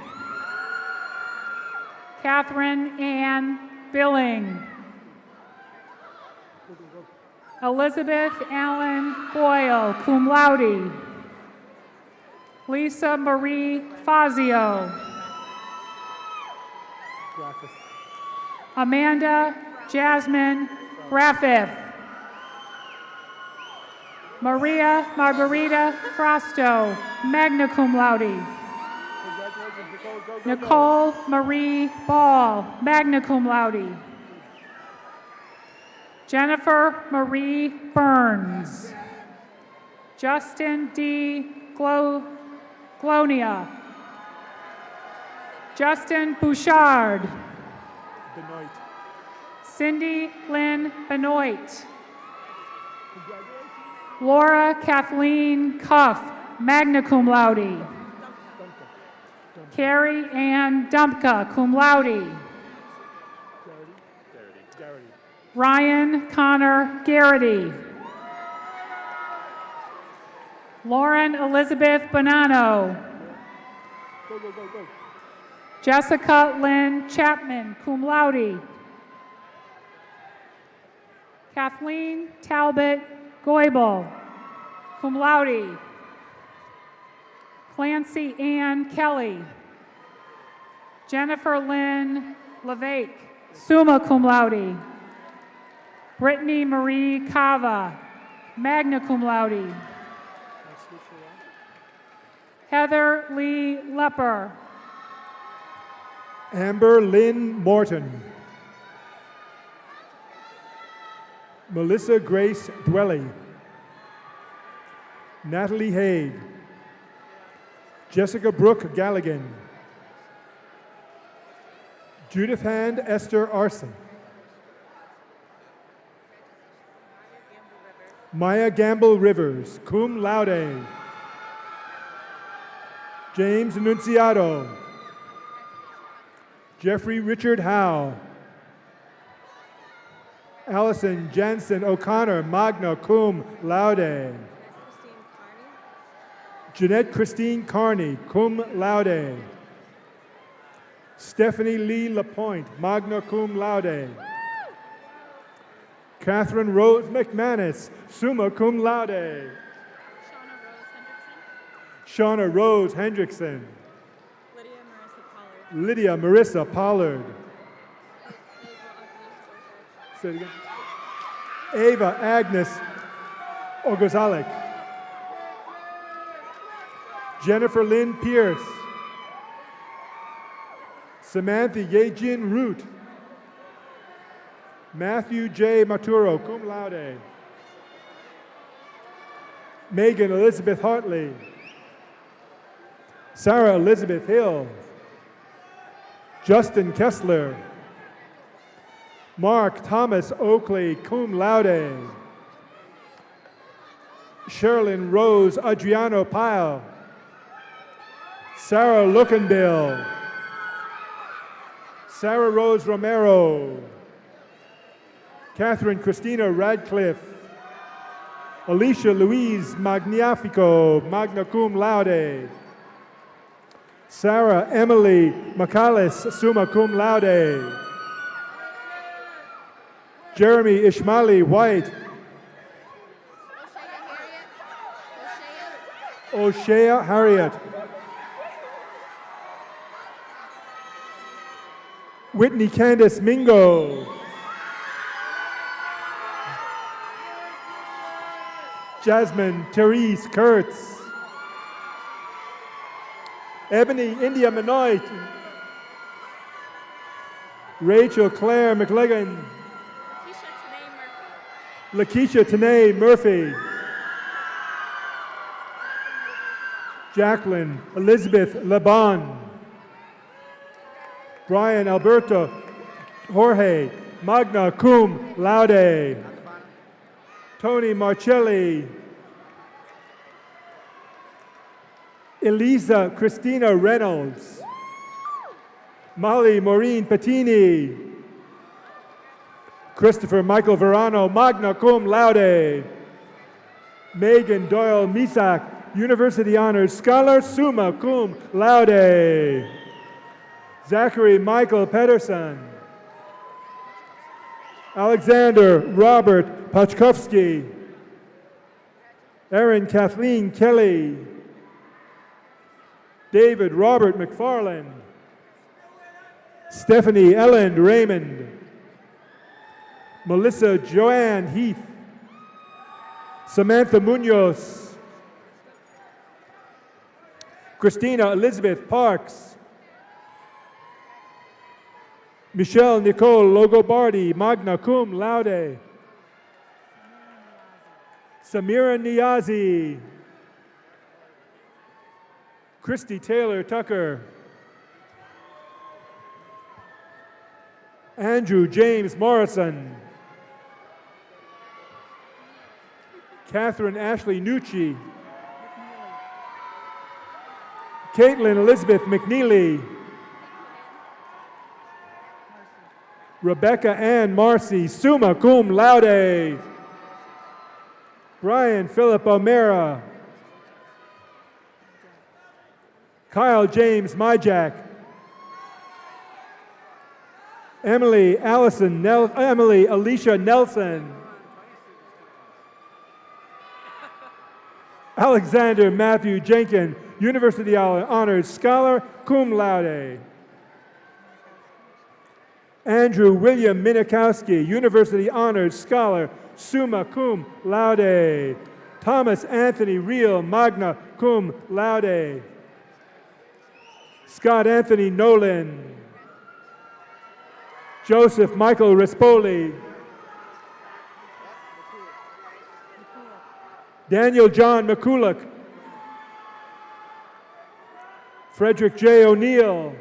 Catherine Ann Billing. Elizabeth Allen Boyle, cum laude. Lisa Marie Fazio. Amanda Jasmine Graffith. Maria Margarita Frosto, magna cum laude. Nicole Marie Ball, magna cum laude. Jennifer Marie Burns. Justin D. Glonia. Justin Bouchard. Benoit. Cindy Lynn Benoit. Laura Kathleen Cuff, magna cum laude. Carrie Ann Dumpka, cum laude. Ryan Connor Garrity. Lauren Elizabeth Bonanno. Go, go, go, go. Jessica Lynn Chapman, cum laude. Kathleen Talbot Goebel, cum laude. Clancy Ann Kelly. Jennifer Lynn LeVake, summa cum laude. Brittany Marie Cava, magna cum laude. Heather Lee Lepper. Amber Lynn Morton. Melissa Grace Dwelly. Natalie Haig. Jessica Brooke Galligan. Judith Hand Esther Arson. Maya Gamble Rivers, cum laude. James Annunziato. Jeffrey Richard Howe. Allison Jansen O'Connor, magna cum laude. Jeanette Christine Carney, cum laude. Stephanie Lee Lapointe, magna cum laude. Catherine Rose McManus, summa cum laude. Shauna Rose Hendrickson. Lydia Marissa Pollard. Say it again. Ava Agnes Ogozalek. Jennifer Lynn Pierce. Samantha Yejin Root. Matthew J. Maturo, cum laude. Megan Elizabeth Hartley. Sarah Elizabeth Hill. Justin Kessler. Mark Thomas Oakley, cum laude. Sherilyn Rose Adriano Pyle. Sarah Lookenbill. Sarah Rose Romero. Catherine Christina Radcliffe. Alicia Louise Magnifico, magna cum laude. Sarah Emily Macallis, summa cum laude. Jeremy Ishmaeli White. O'Shea Harriet. Whitney Candace Mingo. Jasmine Therese Kurtz. Ebony India Menoit. Rachel Claire McLegan. Lakeisha Tanae Murphy. Jacqueline Elizabeth Laban. Brian Alberto Jorge, magna cum laude. Tony Marcelli. Elisa Christina Reynolds. Molly Maureen Patini. Christopher Michael Verano, magna cum laude. Megan Doyle Misak, University Honors Scholar, summa cum laude. Zachary Michael Pedersen. Alexander Robert Pachkovsky. Erin Kathleen Kelly. David Robert McFarland. Stephanie Ellen Raymond. Melissa Joanne Heath. Samantha Munoz. Christina Elizabeth Parks. Michelle Nicole Logobardi, magna cum laude. Samira Niazi. Christy Taylor Tucker. Andrew James Morrison. Catherine Ashley Nucci. Caitlin Elizabeth McNeely. Rebecca Ann Marcy, summa cum laude. Brian Philip O'Mara. Kyle James Myjack. Emily Alicia Nelson. Alexander Matthew Jenkins, University Honors Scholar, cum laude. Andrew William Minikowski, University Honors Scholar, summa cum laude. Thomas Anthony Reel, magna cum laude. Scott Anthony Nolan. Joseph Michael Rispoli. Daniel John McCulloch. Frederick J. O'Neill.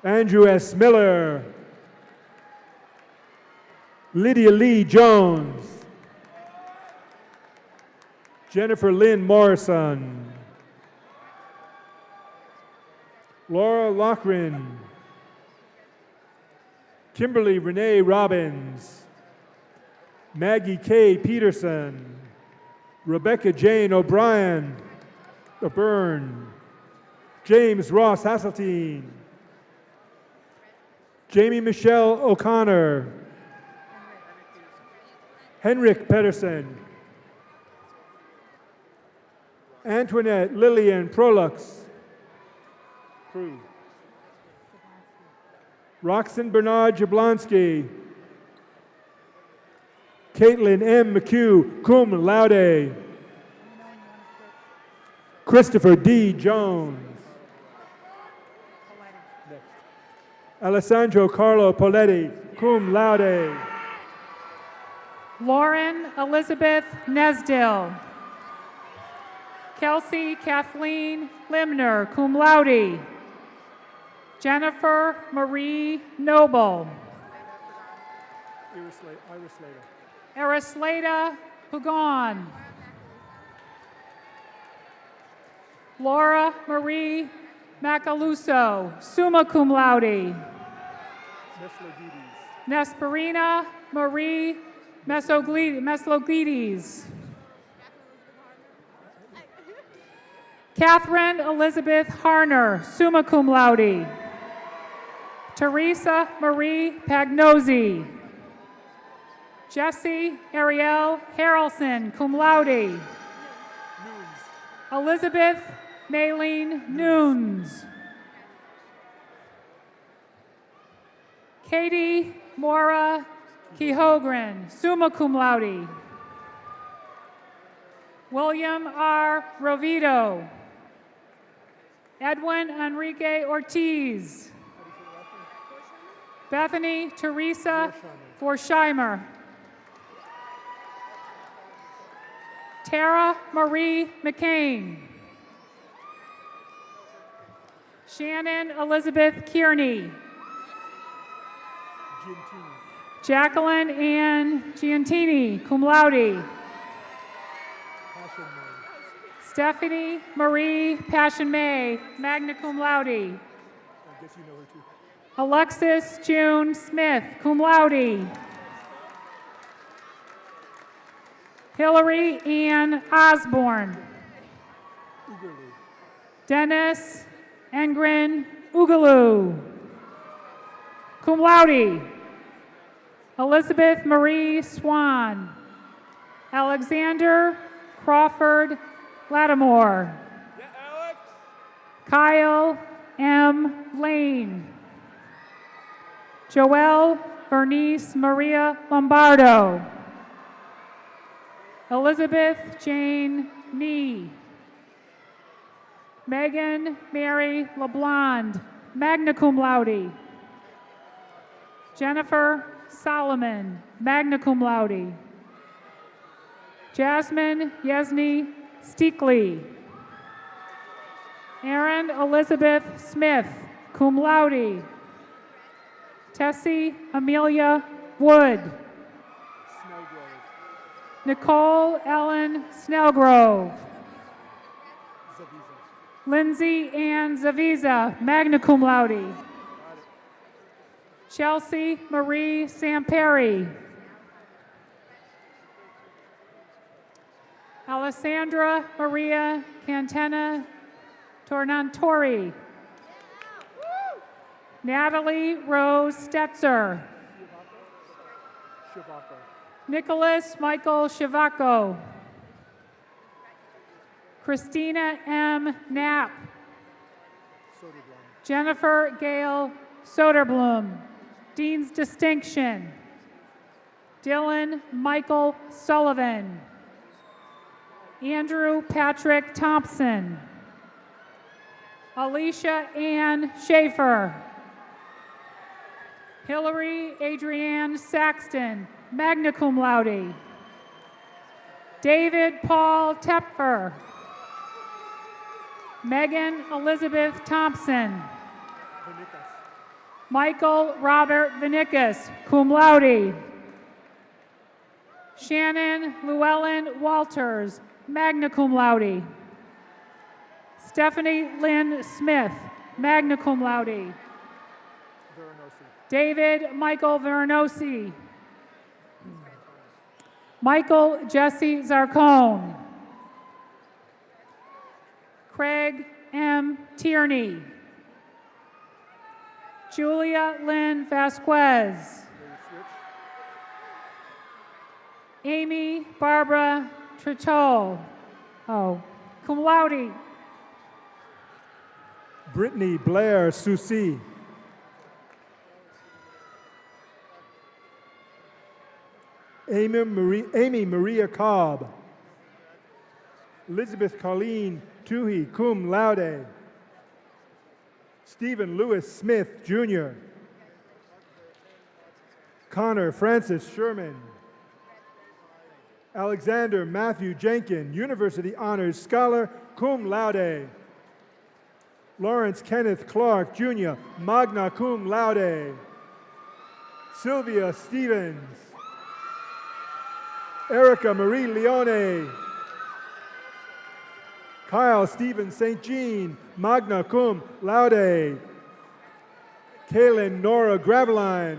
Andrew S. Miller. Lydia Lee Jones. Jennifer Lynn Morrison. Laura Lochran. Kimberly Renee Robbins. Maggie K. Peterson. Rebecca Jane O'Brien. James Ross Hasseltine. Jamie Michelle O'Connor. Henrik Pedersen. Antoinette Lillian Prolux. Roxanne Bernard Jablonski. Caitlin M. McHugh, cum laude. Christopher D. Jones. Alessandro Carlo Poletti, cum laude. Lauren Elizabeth Nesdill. Kelsey Kathleen Limner, cum laude. Jennifer Marie Noble. Arisleda Pugon. Laura Marie Macaluso, summa cum laude. Nesperina Marie Mesloglides. Catherine Elizabeth Harner, summa cum laude. Teresa Marie Pagnozzi. Jessie Ariel Harrelson, cum laude. Elizabeth Maylene Nunes. Katie Mora Kihogren, summa cum laude. William R. Rovito. Edwin Enrique Ortiz. Bethany Teresa Forsheimer. Tara Marie McCain. Shannon Elizabeth Kearney. Jacqueline Ann Giantini, cum laude. Stephanie Marie Passion May, magna cum laude. Alexis June Smith, cum laude. Hillary Ann Osborne. Dennis Engren Ugaloo, cum laude. Elizabeth Marie Swan. Alexander Crawford Lattimore. Kyle M. Lane. Joelle Bernice Maria Lombardo. Elizabeth Jane Nee. Megan Mary LeBlond, magna cum laude. Jennifer Solomon, magna cum laude. Jasmine Yesney Steakley. Erin Elizabeth Smith, cum laude. Tessie Amelia Wood. Nicole Ellen Snellgrove. Lindsay Ann Zaviza, magna cum laude. Chelsea Marie Samperi. Alessandra Maria Cantena Tornantori. Natalie Rose Stetzer. Nicholas Michael Shivako. Christina M. Knapp. Jennifer Gail Soderblom, Dean's Distinction. Dylan Michael Sullivan. Andrew Patrick Thompson. Alicia Ann Schaefer. Hillary Adrienne Saxton, magna cum laude. David Paul Tepfer. Megan Elizabeth Thompson. Michael Robert Vinicus, cum laude. Shannon Llewellyn Walters, magna cum laude. Stephanie Lynn Smith, magna cum laude. David Michael Vernosi. Michael Jesse Zarcone. Craig M. Tierney. Julia Lynn Vasquez. Amy Barbara Tritol. Oh, cum laude. Brittany Blair Susi. Amy Maria Cobb. Elizabeth Colleen Tuhi, cum laude. Stephen Lewis Smith, Jr. Connor Francis Sherman. Alexander Matthew Jenkin, University Honors Scholar, cum laude. Lawrence Kenneth Clark, Jr., magna cum laude. Sylvia Stevens. Erica Marie Leone. Kyle Stephen St. Jean, magna cum laude. Kaylin Nora Graveline.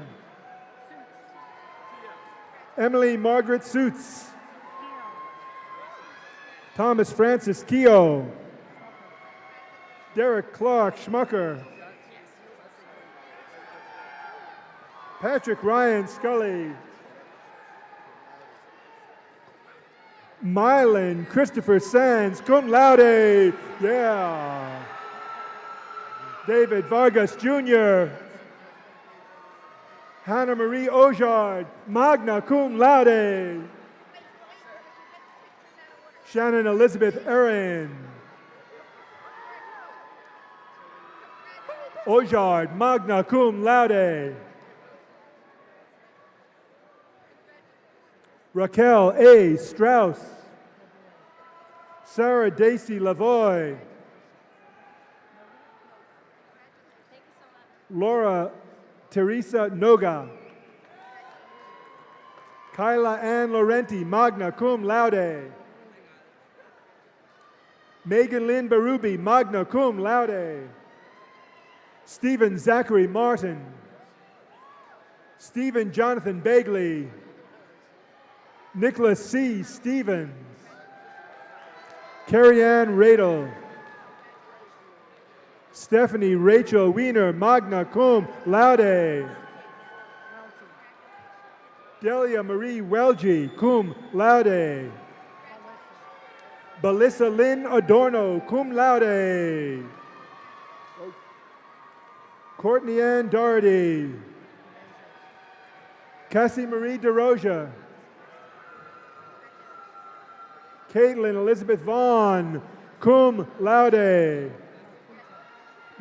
Emily Margaret Suits. Thomas Francis Keogh. Derek Clark Schmucker. Patrick Ryan Scully. Mylan Christopher Sands, cum laude. Yeah. David Vargas Jr. Hannah Marie Ojard, magna cum laude. Shannon Elizabeth Erin. Ojard, magna cum laude. Raquel A. Strauss. Sarah Daisy Lavoy. Laura Teresa Noga. Kyla Ann Laurenti, magna cum laude. Megan Lynn Barubi, magna cum laude. Stephen Zachary Martin. Stephen Jonathan Bagley. Nicholas C. Stevens. Carrie Ann Radel. Stephanie Rachel Wiener, magna cum laude. Delia Marie Welge, cum laude. Belissa Lynn Adorno, cum laude. Courtney Ann Doherty. Cassie Marie DeRoja. Caitlin Elizabeth Vaughn, cum laude.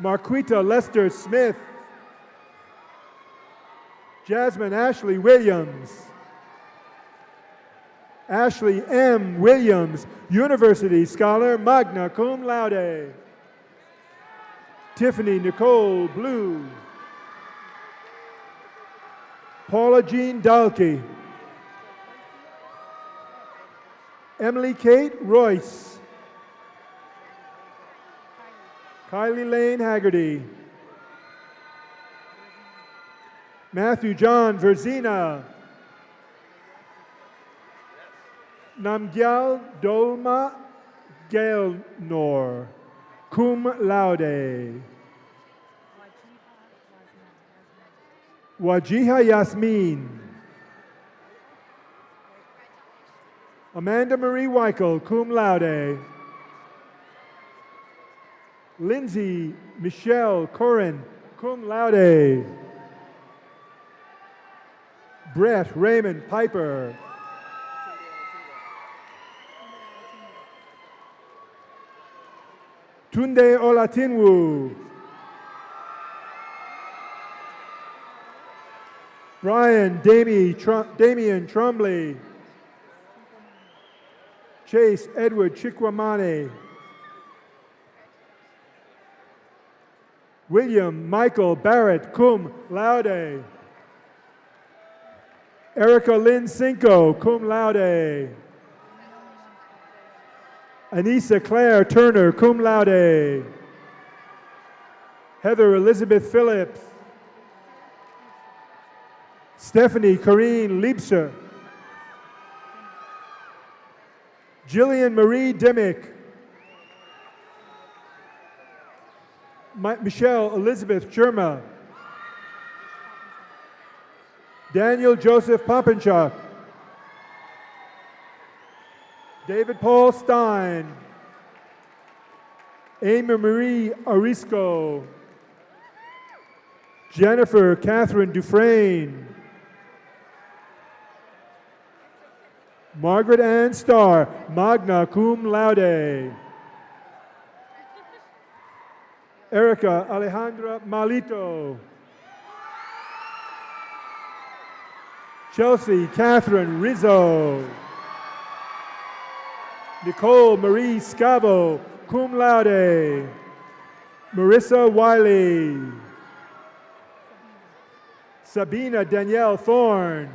Marquita Lester Smith. Jasmine Ashley Williams. Ashley M. Williams, University Scholar, magna cum laude. Tiffany Nicole Blue. Paula Jean Dalkey. Emily Kate Royce. Kylie Lane Haggerty. Matthew John Verzina. Namgyal Dolma Gailnor, cum laude. Wajiha Yasmin. Amanda Marie Weichel, cum laude. Lindsay Michelle Corin, cum laude. Brett Raymond Piper. Tunde Olatinwu. Brian Damian Trombley. Chase Edward Chikwamane. William Michael Barrett, cum laude. Erica Lynn Cinco, cum laude. Anissa Claire Turner, cum laude. Heather Elizabeth Phillips. Stephanie Corrine Liebser. Jillian Marie Dimick. Michelle Elizabeth Sherma. Daniel Joseph Popenchuk. David Paul Stein. Amy Marie Arisco. Jennifer Catherine Dufresne. Margaret Ann Starr, magna cum laude. Erica Alejandra Malito. Chelsea Catherine Rizzo. Nicole Marie Scavo, cum laude. Marissa Wiley. Sabina Danielle Thorne.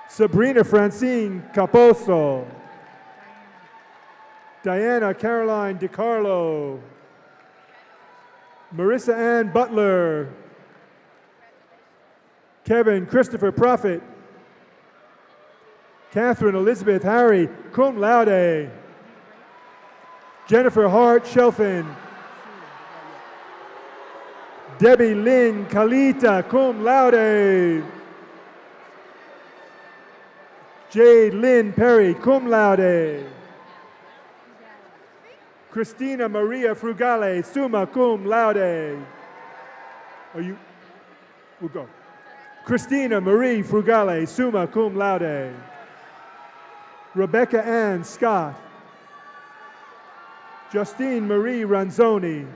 Sabrina Francine Caposo. Diana Caroline DiCarlo. Marissa Ann Butler. Kevin Christopher Prophet. Catherine Elizabeth Harry, cum laude. Jennifer Hart Shelfin. Debbie Lynn Kalita, cum laude. Jade Lynn Perry, cum laude. Christina Maria Frugale, summa cum laude. We'll go. Christina Marie Frugale, summa cum laude. Rebecca Ann Scott. Justine Marie Ranzoni.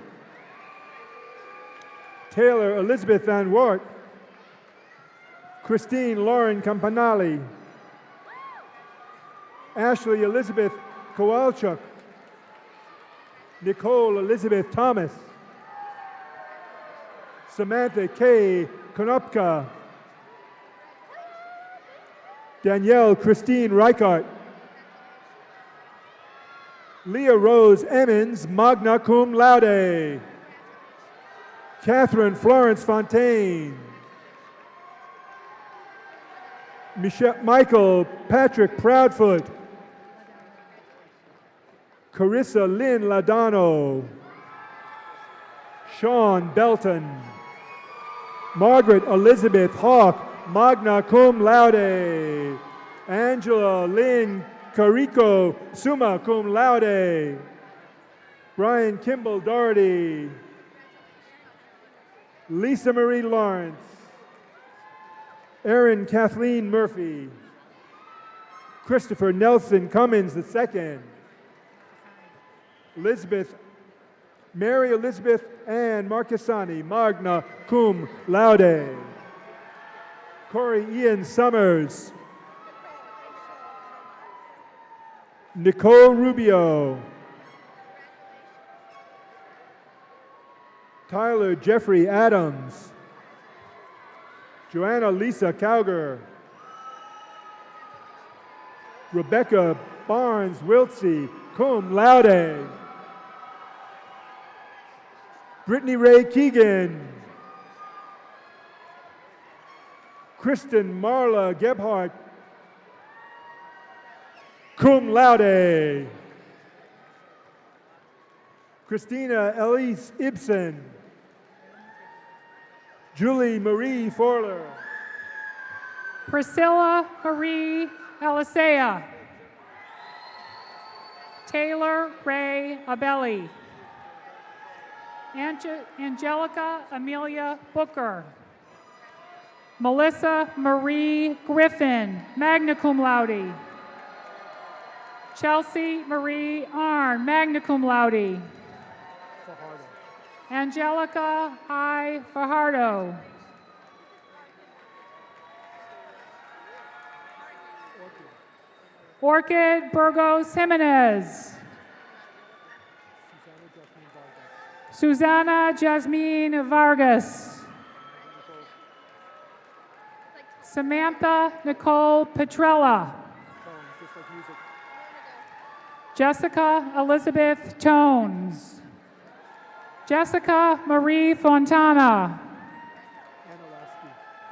Taylor Elizabeth Van Wart. Christine Lauren Campanale. Ashley Elizabeth Kowalchuk. Nicole Elizabeth Thomas. Samantha K. Konopka. Danielle Christine Reichart. Leah Rose Emmons, magna cum laude. Catherine Florence Fontaine. Michael Patrick Proudfoot. Carissa Lynn Ladano. Sean Belton. Margaret Elizabeth Hawk, magna cum laude. Angela Lynn Carico, summa cum laude. Brian Kimball Doherty. Lisa Marie Lawrence. Erin Kathleen Murphy. Christopher Nelson Cummins II. Mary Elizabeth Ann Marquesani, magna cum laude. Corey Ian Summers. Nicole Rubio. Tyler Jeffrey Adams. Joanna Lisa Cowger. Rebecca Barnes Wiltsey, cum laude. Brittany Ray Keegan. Kristen Marla Gebhardt, cum laude. Christina Elise Ibsen. Julie Marie Forler. Priscilla Marie Elisea. Taylor Ray Abelli. Angelica Amelia Booker. Melissa Marie Griffin, magna cum laude. Chelsea Marie Arn, magna cum laude. Angelica I. Fajardo. Orchid Burgos Jimenez. Susana Jasmine Vargas. Samantha Nicole Petrella. Jessica Elizabeth Tones. Jessica Marie Fontana.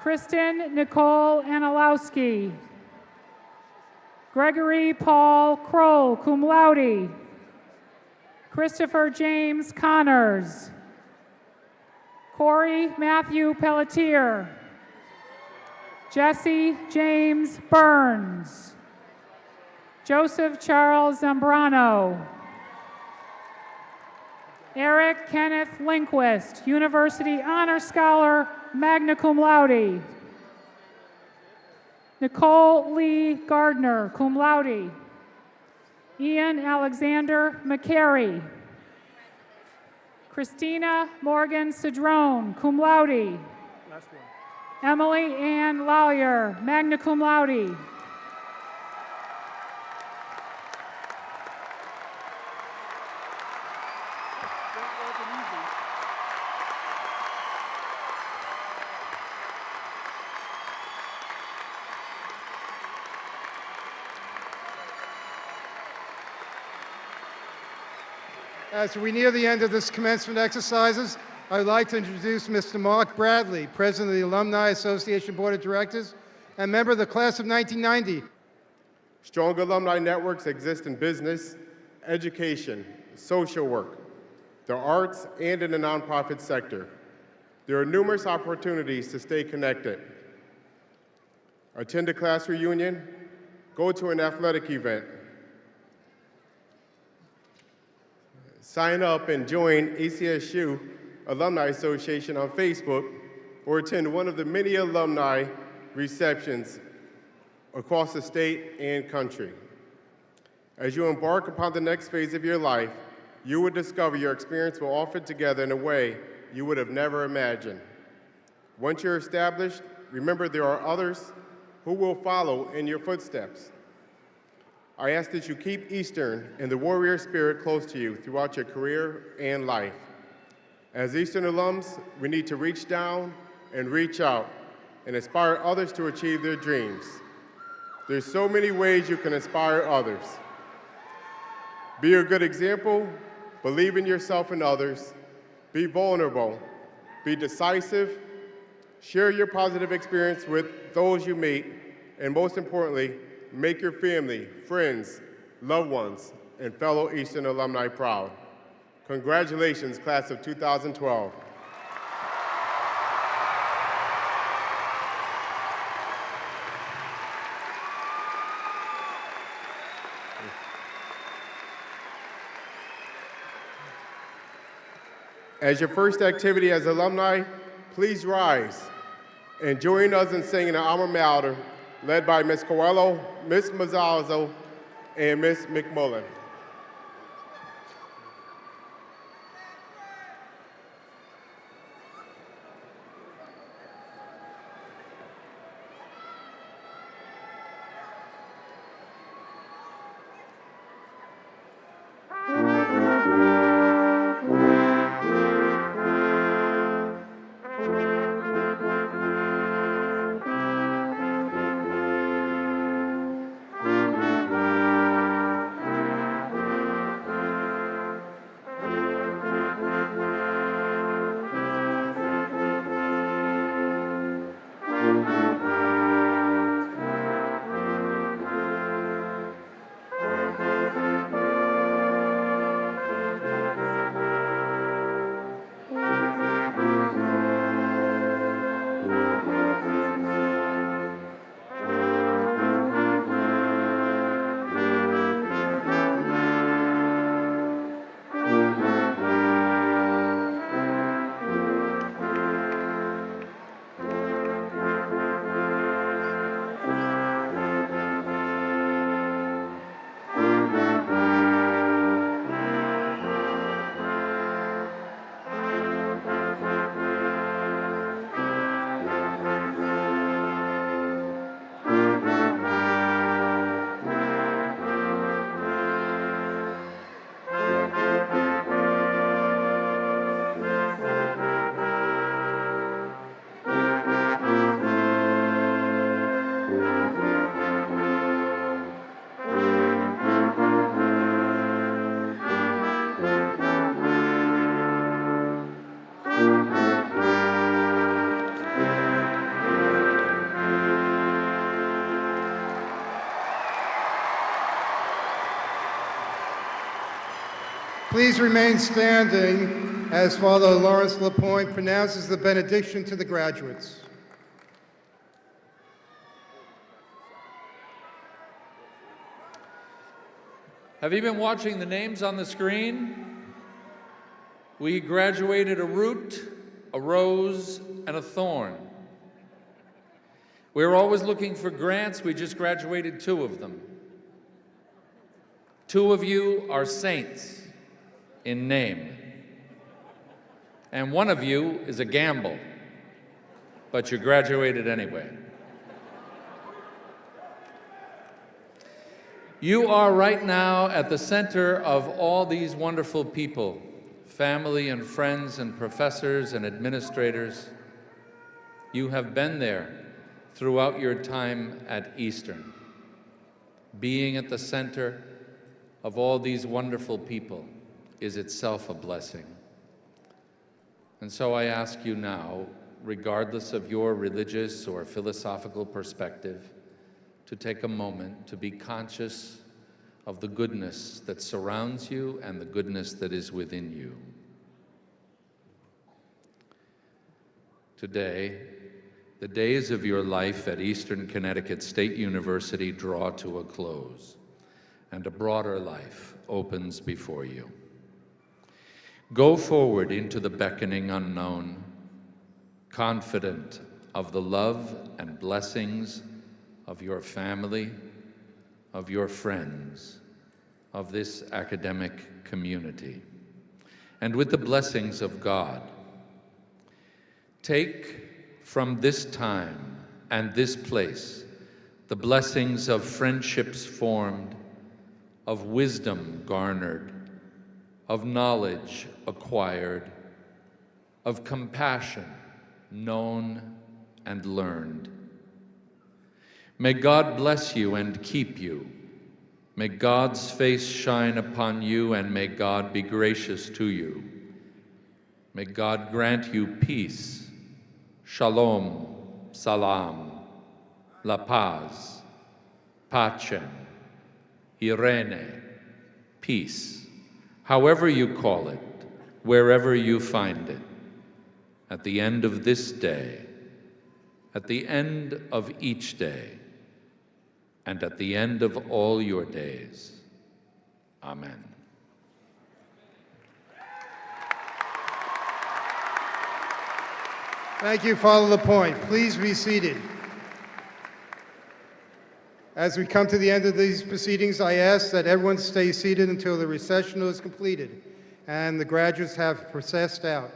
Kristen Nicole Analowski. Gregory Paul Kroll, cum laude. Christopher James Connors. Corey Matthew Pelletier. Jesse James Burns. Joseph Charles Zambrano. Eric Kenneth Lindquist, University Honor Scholar, magna cum laude. Nicole Lee Gardner, cum laude. Ian Alexander McCary. Christina Morgan Cedrone, cum laude. Emily Ann Lawyer, magna cum laude. As we near the end of this commencement exercises, I would like to introduce Mr. Mark Bradley, President of the Alumni Association Board of Directors and member of the class of 1990. Strong alumni networks exist in business, education, social work, the arts, and in the nonprofit sector. There are numerous opportunities to stay connected. Attend a class reunion, go to an athletic event, sign up and join ECSU Alumni Association on Facebook, or attend one of the many alumni receptions across the state and country. As you embark upon the next phase of your life, you will discover your experience will all fit together in a way you would have never imagined. Once you're established, remember there are others who will follow in your footsteps. I ask that you keep Eastern and the warrior spirit close to you throughout your career and life. As Eastern alums, we need to reach down and reach out and inspire others to achieve their dreams. There's so many ways you can inspire others. Be a good example, believe in yourself and others, be vulnerable, be decisive, share your positive experience with those you meet, and most importantly, make your family, friends, loved ones, and fellow Eastern alumni proud. Congratulations, class of 2012. As your first activity as alumni, please rise and join us in singing an alma mater led by Ms. Coelho, Ms. Mazzazzo, and Ms. McMullen. Please remain standing as Father Lawrence Lapointe pronounces the benediction to the graduates. Have you been watching the names on the screen? We graduated a root, a rose, and a thorn. We were always looking for grants. We just graduated 2 of them. 2 of you are saints in name. And 1 of you is a gamble, but you graduated anyway. You are right now at the center of all these wonderful people, family and friends and professors and administrators. You have been there throughout your time at Eastern. Being at the center of all these wonderful people is itself a blessing. And so I ask you now, regardless of your religious or philosophical perspective, to take a moment to be conscious of the goodness that surrounds you and the goodness that is within you. Today, the days of your life at Eastern Connecticut State University draw to a close, and a broader life opens before you. Go forward into the beckoning unknown, confident of the love and blessings of your family, of your friends, of this academic community, and with the blessings of God. Take from this time and this place the blessings of friendships formed, of wisdom garnered, of knowledge acquired, of compassion known and learned. May God bless you and keep you. May God's face shine upon you, and may God be gracious to you. May God grant you peace, shalom, salam, la paz, pacem, irene, peace, however you call it, wherever you find it, at the end of this day, at the end of each day, and at the end of all your days. Amen. Thank you. Follow the point. Please be seated. As we come to the end of these proceedings, I ask that everyone stay seated until the recessional is completed and the graduates have processed out.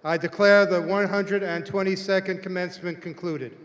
I declare the 122nd commencement concluded.